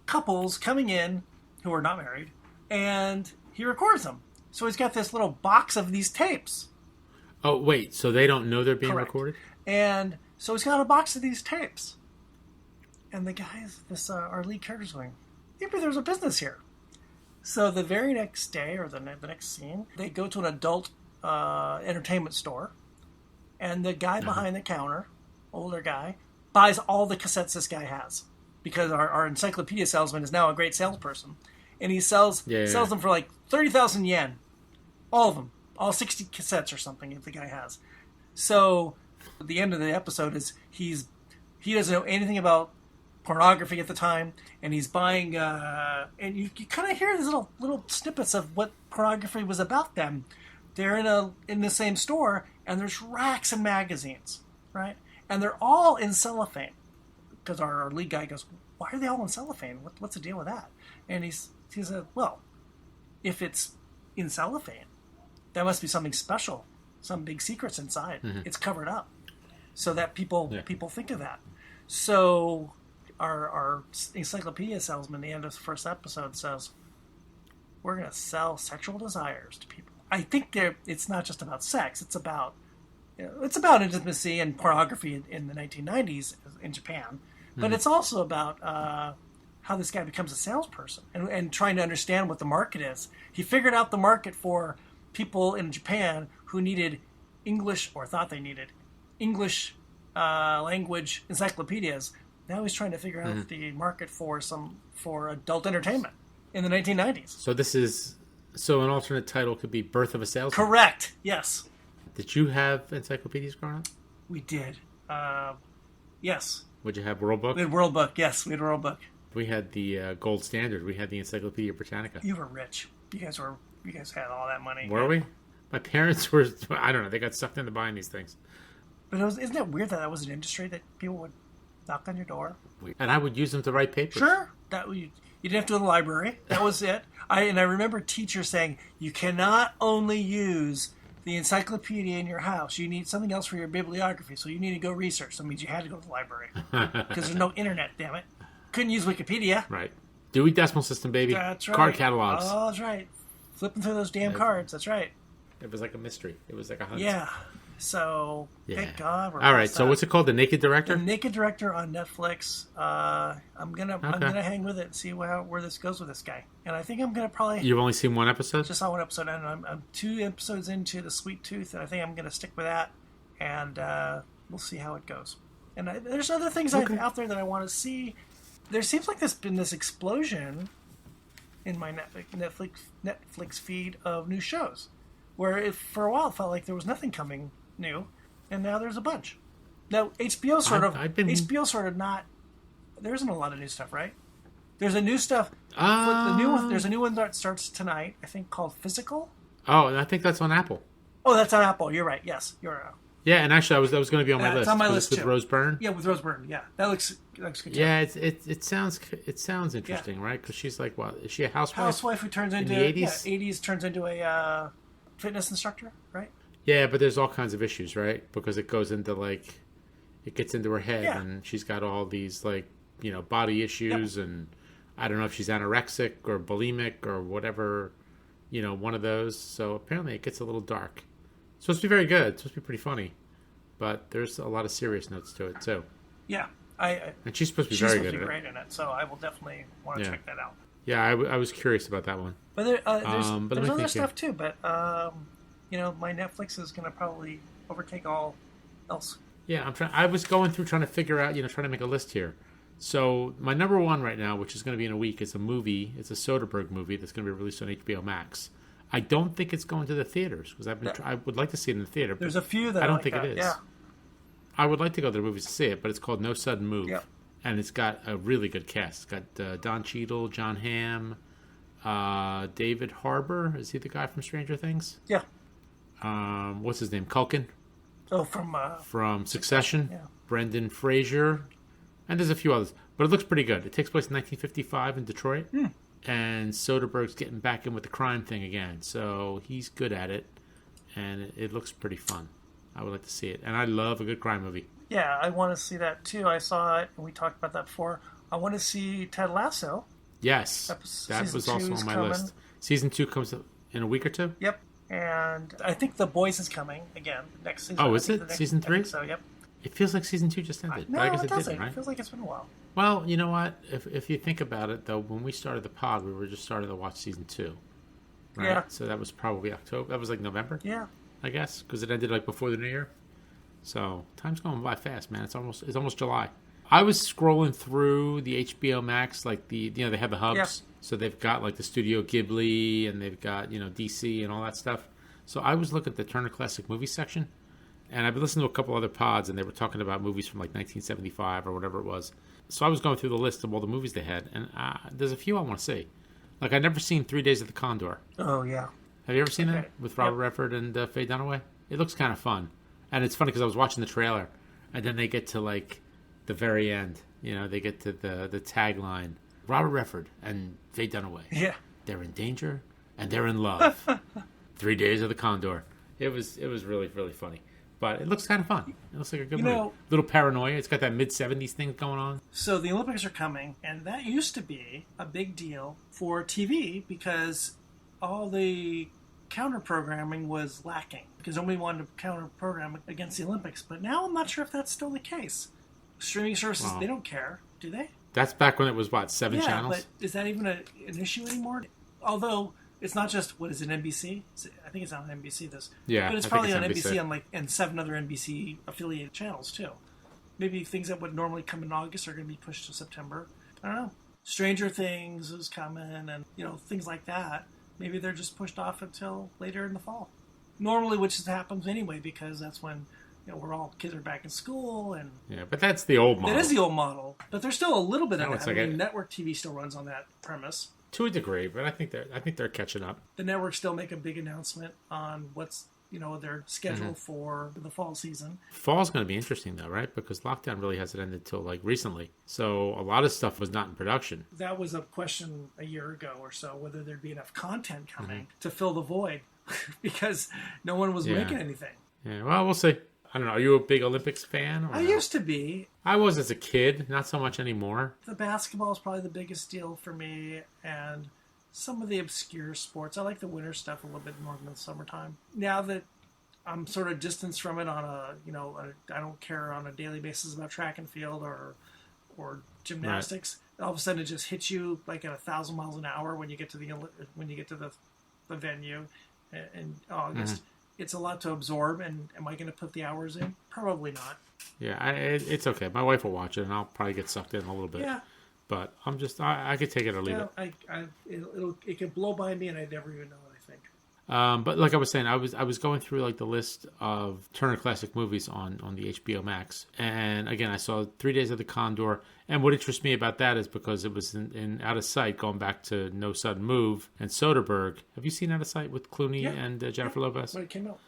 couples coming in who are not married, and he records them. So he's got this little box of these tapes. Oh, wait, so they don't know they're being recorded? And so he's got a box of these tapes. And the guys, our lead character's going, maybe there's a business here. So the very next day, or the next scene, they go to an adult entertainment store, and the guy behind the counter, older guy, buys all the cassettes this guy has. Because our encyclopedia salesman is now a great salesperson. And he sells them for like 30,000 yen. All of them. All 60 cassettes or something that the guy has. So the end of the episode is he doesn't know anything about pornography at the time, and he's buying and you kind of hear these little snippets of what pornography was about then. They're in the same store, and there's racks of magazines, right? And they're all in cellophane. Because our lead guy goes, why are they all in cellophane? What's the deal with that? And he said, well, if it's in cellophane, that must be something special, some big secrets inside. Mm-hmm. It's covered up, so that people think of that. So our encyclopedia salesman, at the end of the first episode, says, we're going to sell sexual desires to people. I think it's not just about sex. It's about intimacy and pornography in the 1990s in Japan. But it's also about how this guy becomes a salesperson and trying to understand what the market is. He figured out the market for people in Japan who needed English, or thought they needed English language encyclopedias. Now he's trying to figure out the market for adult entertainment in the 1990s. So an alternate title could be Birth of a Salesman? Correct, yes. Did you have encyclopedias growing up? We did. Yes. Would you have World Book? We had World Book, yes. We had World Book. We had the gold standard. We had the Encyclopedia Britannica. You were rich. You guys had all that money. Were we? My parents were, I don't know, they got sucked into buying these things. But isn't it weird that was an industry that people would knock on your door? And I would use them to write papers. Sure. You didn't have to go to the library. That was it. I remember teachers saying, you cannot only use the encyclopedia in your house. You need something else for your bibliography, so you need to go research. That means you had to go to the library. Because there's no internet, damn it. Couldn't use Wikipedia. Right. Dewey Decimal System, baby. That's right. Card catalogs. Oh, that's right. Flipping through those damn cards. That's right. It was like a mystery. It was like a hunt. Yeah. So, thank God. All right. So what's it called? The Naked Director? The Naked Director on Netflix. I'm gonna hang with it and see where this goes with this guy. And I think I'm gonna probably. You've only seen one episode? Just saw one episode, and I'm 2 episodes into the Sweet Tooth, and I think I'm gonna stick with that, and we'll see how it goes. And there's other things out there that I want to see. There seems like there's been this explosion in my Netflix feed of new shows, where for a while it felt like there was nothing coming new, and now there's a bunch. Now HBO sort of not. There isn't a lot of new stuff, right? There's a new stuff. There's a new one that starts tonight, I think, called Physical. Oh, I think that's on Apple. Oh, that's on Apple. You're right. Yes, you're right. Yeah, and actually, that was going to be on my list. It's on my list with too. Rose Byrne. Yeah, with Rose Byrne. Yeah, that looks good. Yeah, it sounds interesting, right? Because she's like, what? Is she a housewife? Housewife who turns into in the 80s? Yeah, 80s turns into a fitness instructor, right? Yeah, but there's all kinds of issues, right? Because it goes into it gets into her head, and she's got all these body issues, and I don't know if she's anorexic or bulimic or whatever, one of those. So apparently it gets a little dark. It's supposed to be very good. It's supposed to be pretty funny, but there's a lot of serious notes to it too. Yeah, and she's supposed to be very good at it. She's supposed to be great in it, so I will definitely want to check that out. Yeah, I was curious about that one. But there's other stuff too. But my Netflix is going to probably overtake all else. Yeah, I was going through trying to figure out, trying to make a list here. So my number one right now, which is going to be in a week, is a movie. It's a Soderbergh movie that's going to be released on HBO Max. I don't think it's going to the theaters because I would like to see it in the theater. There's a few that I don't think it is. Yeah. I would like to go to the movies to see it, but it's called No Sudden Move. Yep. And it's got a really good cast. It's got Don Cheadle, John Hamm, David Harbour. Is he the guy from Stranger Things? Yeah. What's his name? Culkin? Oh, from Succession. Yeah. Brendan Fraser. And there's a few others. But it looks pretty good. It takes place in 1955 in Detroit. And Soderbergh's getting back in with the crime thing again. So he's good at it. And it looks pretty fun. I would like to see it. And I love a good crime movie. Yeah, I want to see that too. I saw it, and we talked about that before. I want to see Ted Lasso. Yes, that was also on my list. Season 2 comes in a week or two? Yep. And I think The Boys is coming again next season. Oh, is it? Season 3? So, yep. It feels like Season 2 just ended. No, but I guess it doesn't. Didn't, right? It feels like it's been a while. Well, you know what? If you think about it, though, when we started the pod, we were just starting to watch Season 2. Right? Yeah. So that was probably October. That was like November? Yeah. I guess, because it ended like before the New Year. So time's going by fast, man. It's almost July. I was scrolling through the HBO Max, like they have the hubs. Yeah. So they've got like the Studio Ghibli and they've got, DC and all that stuff. So I was looking at the Turner Classic Movies section, and I've been listening to a couple other pods, and they were talking about movies from like 1975 or whatever it was. So I was going through the list of all the movies they had, and there's a few I want to see. Like I've never seen 3 Days of the Condor. Oh yeah. Have you ever seen that with Robert Redford and Faye Dunaway? It looks kind of fun, and it's funny because I was watching the trailer, and then they get to like the very end. They get to the tagline: Robert Redford and Faye Dunaway. Yeah. They're in danger and they're in love. 3 Days of the Condor. It was really, really funny. But it looks kind of fun. It looks like a good movie. Little paranoia. It's got that mid-70s thing going on. So the Olympics are coming, and that used to be a big deal for TV because all the counter-programming was lacking because nobody wanted to counter-program against the Olympics. But now I'm not sure if that's still the case. Streaming services, they don't care, do they? That's back when it was, 7 channels? Yeah, but is that even an issue anymore? Although... It's not just, what is it, NBC? I think it's on NBC, this. Yeah, but it's probably on NBC and 7 other NBC affiliated channels, too. Maybe things that would normally come in August are going to be pushed to September. I don't know. Stranger Things is coming and, things like that. Maybe they're just pushed off until later in the fall. Normally, which happens anyway, because that's when, kids are back in school. And yeah, but that's the old model. That is the old model. But there's still a little bit of that. Network TV still runs on that premise. To a degree, but I think they're catching up. The networks still make a big announcement on what's their schedule for the fall season. Fall's going to be interesting though, right? Because lockdown really hasn't ended till like recently, so a lot of stuff was not in production. That was a question a year ago or so, whether there'd be enough content coming to fill the void, because no one was making anything. Yeah, well, we'll see. I don't know. Are you a big Olympics fan? I used to be. I was as a kid, not so much anymore. The basketball is probably the biggest deal for me, and some of the obscure sports. I like the winter stuff a little bit more than the summertime. Now that I'm sort of distanced from it on I don't care on a daily basis about track and field or gymnastics. Right. All of a sudden, it just hits you like at 1,000 miles an hour when you get to the venue, and August. It's a lot to absorb, and am I going to put the hours in? Probably not. Yeah, it's okay. My wife will watch it, and I'll probably get sucked in a little bit. Yeah. But I'm just, I could take it or leave it. It can blow by me, and I'd never even know it, I think. But like I was saying, I was going through like the list of Turner Classic Movies on the HBO Max, and again, I saw 3 Days of the Condor. And what interests me about that is because it was in Out of Sight, going back to No Sudden Move and Soderbergh. Have you seen Out of Sight with Clooney and Jennifer Lopez? When it came out.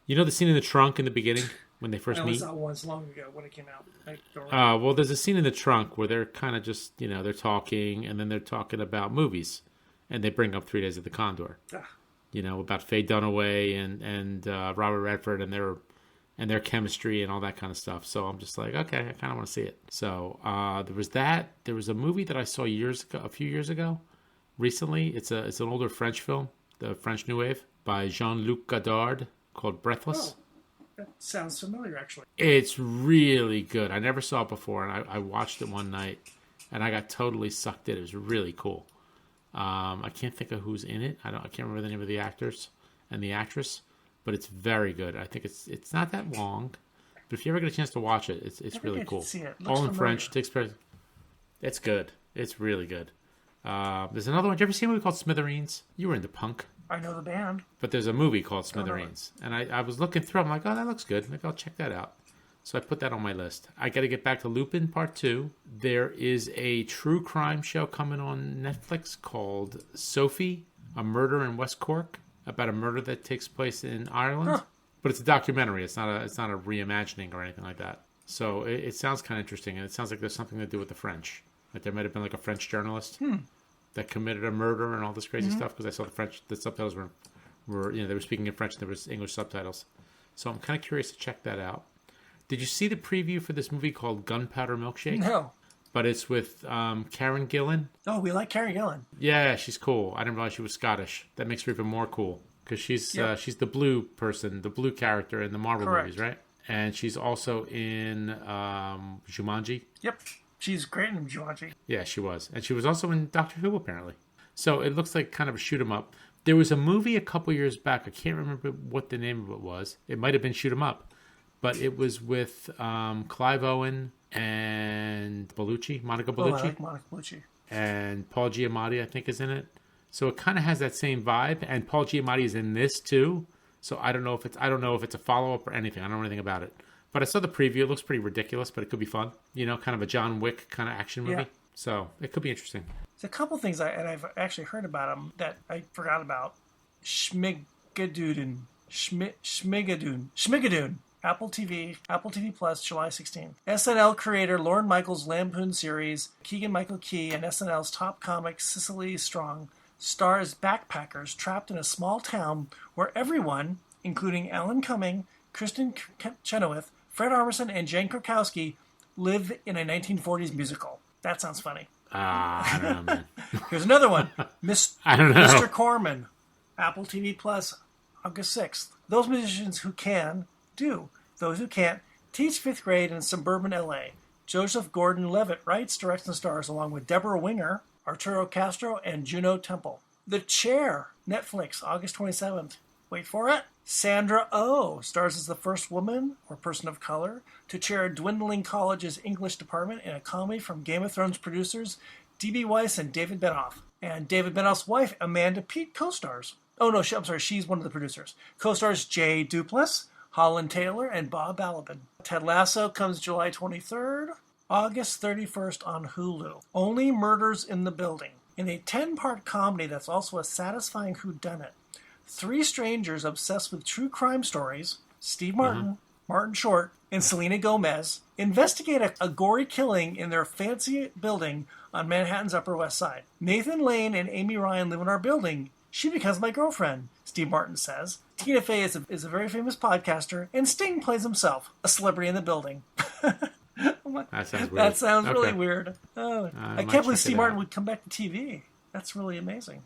You know the scene in the trunk in the beginning when they first meet? I saw it once long ago when it came out. Well, there's a scene in the trunk where they're kind of just, they're talking, and then they're talking about movies. And they bring up 3 Days of the Condor. About Faye Dunaway and Robert Redford and their chemistry and all that kind of stuff. So I'm just like, okay, I kind of want to see it. So there was that. There was a movie that I saw a few years ago, recently. It's an older French film, the French New Wave, by Jean-Luc Godard, called Breathless. Oh, that sounds familiar, actually. It's really good. I never saw it before, and I watched it one night, and I got totally sucked in. It was really cool. I can't think of who's in it. I can't remember the name of the actors and the actress, but it's very good. I think it's not that long, but if you ever get a chance to watch it, it's really cool. See it. All in French. It's good. It's really good. There's another one. Did you ever see a movie called Smithereens? You were into punk. I know the band. But there's a movie called Smithereens, and I was looking through. I'm like, oh, that looks good. Maybe I'll check that out. So I put that on my list. I got to get back to Lupin Part 2. There is a true crime show coming on Netflix called Sophie, A Murder in West Cork, about a murder that takes place in Ireland. Huh. But it's a documentary. It's not a reimagining or anything like that. So it sounds kind of interesting, and it sounds like there's something to do with the French. Like there might have been like a French journalist that committed a murder and all this crazy stuff, because I saw the subtitles were they were speaking in French and there was English subtitles. So I'm kind of curious to check that out. Did you see the preview for this movie called Gunpowder Milkshake? No. but it's with Karen Gillan. Oh, we like Karen Gillan. Yeah, she's cool. I didn't realize she was Scottish. That makes her even more cool because she's the blue person, the blue character in the Marvel movies, right? And she's also in Jumanji. Yep, she's great in Jumanji. Yeah, she was, and she was also in Doctor Who apparently. So it looks like kind of a shoot 'em up. There was a movie a couple years back. I can't remember what the name of it was. It might have been Shoot 'em Up, but it was with Clive Owen and Monica Bellucci. Oh, I like Monica Bellucci. And Paul Giamatti, I think, is in it. So it kind of has that same vibe. And Paul Giamatti is in this too. So I don't know if it's a follow up or anything. I don't know anything about it. But I saw the preview. It looks pretty ridiculous, but it could be fun. You know, kind of a John Wick kind of action movie. Yeah. So it could be interesting. There's a couple things I've actually heard about them that I forgot about. Schmigadoon. Apple TV Plus, July 16th. SNL creator Lorne Michaels' Lampoon series, Keegan-Michael Key, and SNL's top comic Cicely Strong stars backpackers trapped in a small town where everyone, including Alan Cumming, Kristen Chenoweth, Fred Armisen, and Jane Krakowski, live in a 1940s musical. That sounds funny. I don't know, man. Here's another one. I don't know. Mr. Corman, Apple TV Plus, August 6th. Those musicians who can, do. Those who can't, teach 5th grade in suburban LA. Joseph Gordon-Levitt writes, directs, and stars along with Deborah Winger, Arturo Castro, and Juno Temple. The Chair, Netflix, August 27th. Wait for it. Sandra Oh stars as the first woman or person of color to chair a dwindling college's English department in a comedy from Game of Thrones producers D.B. Weiss and David Benoff. And David Benoff's wife, Amanda Peet, co-stars. Oh, no, she's one of the producers. Co-stars Jay Duplass, Holland Taylor, and Bob Balaban. Ted Lasso comes July 23rd, August 31st on Hulu. Only Murders in the Building. In a 10-part comedy that's also a satisfying whodunit, 3 strangers obsessed with true crime stories, Steve Martin, Martin Short, and Selena Gomez, investigate a gory killing in their fancy building on Manhattan's Upper West Side. Nathan Lane and Amy Ryan live in our building. She becomes my girlfriend, Steve Martin says. Tina Fey is a very famous podcaster, and Sting plays himself, a celebrity in the building. That sounds weird. That sounds really weird. Oh, I can't believe Steve Martin would come back to TV. That's really amazing.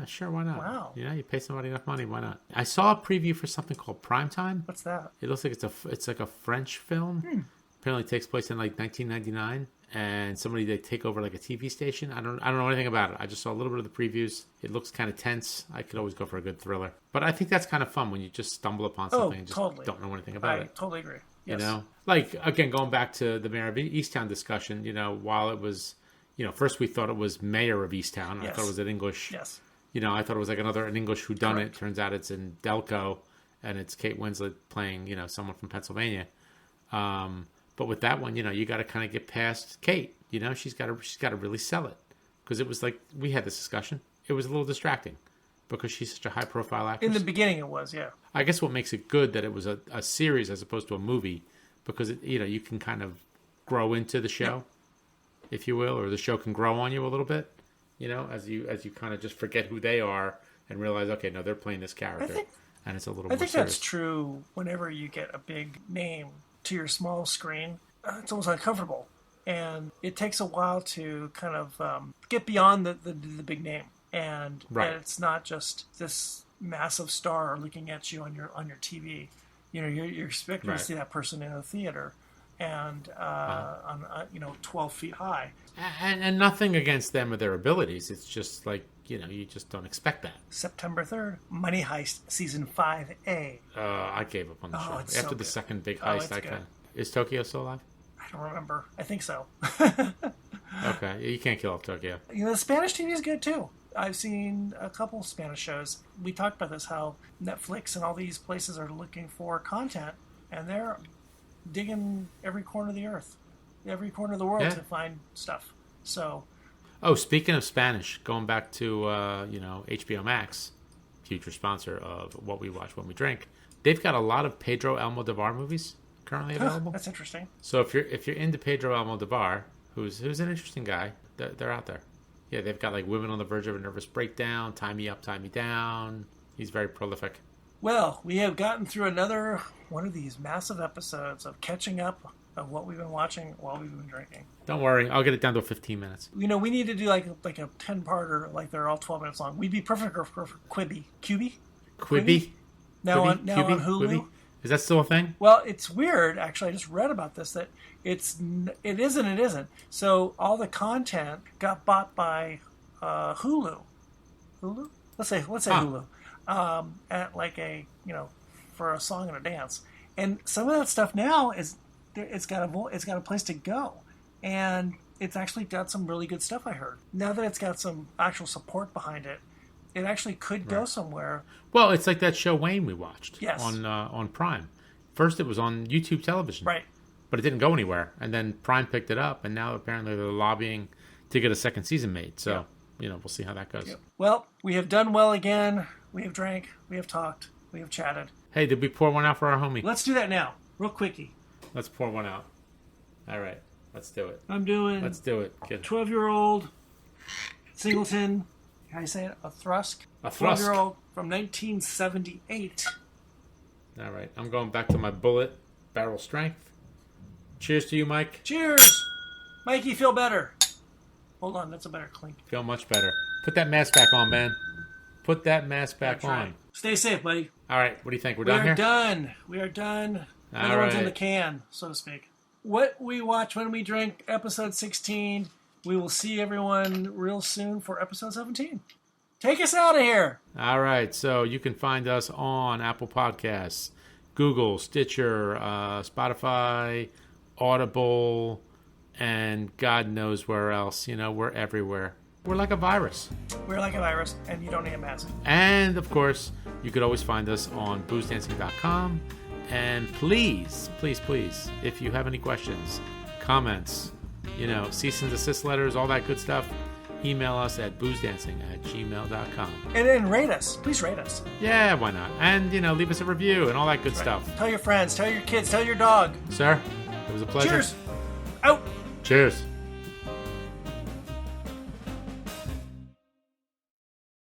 Sure, why not? Wow. Yeah, you pay somebody enough money, why not? I saw a preview for something called Primetime. What's that? It looks like it's like a French film. Apparently it takes place in like 1999, and they take over like a TV station. I don't know anything about it. I just saw a little bit of the previews. It looks kind of tense. I could always go for a good thriller. But I think that's kind of fun when you just stumble upon something and just don't know anything about it. I totally agree. Yes. You know? Like, again, going back to the Mare of Easttown discussion, you know, while it was... You know, first we thought it was Mayor of Easttown. Yes. I thought it was an English. Yes. You know, I thought it was like an English whodunit. Correct. Turns out it's in Delco, and it's Kate Winslet playing, you know, someone from Pennsylvania. But with that one, you know, you got to kind of get past Kate. You know, she's got to really sell it, because it was like we had this discussion. It was a little distracting because she's such a high profile actress. In the beginning, it was, yeah. I guess what makes it good that it was a series as opposed to a movie, because you know, you can kind of grow into the show. Yep. If you will, or the show can grow on you a little bit, you know, as you kind of just forget who they are and realize, okay, no, they're playing this character, and it's a little more serious. I think that's true whenever you get a big name to your small screen. It's almost uncomfortable, and it takes a while to kind of get beyond the big name, and it's not just this massive star looking at you on your TV. You know, you're expecting to see that person in a theater. And on 12 feet high, and nothing against them or their abilities. It's just like, you know, you just don't expect that. September 3rd, Money Heist season 5A. I gave up on the show after the second big heist. Is Tokyo still alive? I don't remember. I think so. Okay, you can't kill off Tokyo. You know, the Spanish TV is good too. I've seen a couple Spanish shows. We talked about this, how Netflix and all these places are looking for content, and they're digging every corner of the earth, every corner of the world to find stuff. So, speaking of Spanish, going back to HBO Max, future sponsor of What We Watch When We Drink, they've got a lot of Pedro Almodovar movies currently available. That's interesting. So if you're into Pedro Almodovar, who's an interesting guy, they're out there. Yeah, they've got like Women on the Verge of a Nervous Breakdown, Tie Me Up, Tie Me Down. He's very prolific. Well, we have gotten through another one of these massive episodes of catching up of what we've been watching while we've been drinking. Don't worry, I'll get it down to 15 minutes. We need to do like a 10-parter, like they're all 12 minutes long. We'd be perfect for Quibi. Quibi? Now on Hulu. Quibi? Is that still a thing? Well, it's weird. Actually, I just read about this, that it isn't. So all the content got bought by Hulu. Hulu? Let's say Hulu. At like for a song and a dance. And some of that stuff now it's got a place to go. And it's actually got some really good stuff, I heard. Now that it's got some actual support behind it, it actually could go somewhere. Well, it's like that show Wayne we watched on Prime. First it was on YouTube television. Right. But it didn't go anywhere. And then Prime picked it up, and now apparently they're lobbying to get a second season made. So, we'll see how that goes. Yep. Well, we have done well again. We have drank. We have talked. We have chatted. Hey, did we pour one out for our homie? Let's do that now. Real quickie. Let's pour one out. All right. Let's do it. Let's do it, kid. 12-year-old Singleton. How do you say it? A Thrusk? A Thrusk. 12-year-old from 1978. All right. I'm going back to my Bulleit barrel strength. Cheers to you, Mike. Cheers! Mikey, feel better. Hold on, that's a better clink. Feel much better. Put that mask back on, man. Put that mask back on. Stay safe, buddy. All right. What do you think? We're done here? We are done. All Another one's right. in the can, so to speak. What we watch when we drink, episode 16. We will see everyone real soon for episode 17. Take us out of here. All right. So you can find us on Apple Podcasts, Google, Stitcher, Spotify, Audible, and God knows where else. We're everywhere. We're like a virus. We're like a virus, and you don't need a mask. And, of course, you could always find us on boozedancing.com. And please, please, please, if you have any questions, comments, cease and desist letters, all that good stuff, email us at boozedancing@gmail.com. And then rate us. Please rate us. Yeah, why not? And, leave us a review and all that good stuff. Tell your friends, tell your kids, tell your dog. Sir, it was a pleasure. Cheers. Out. Cheers.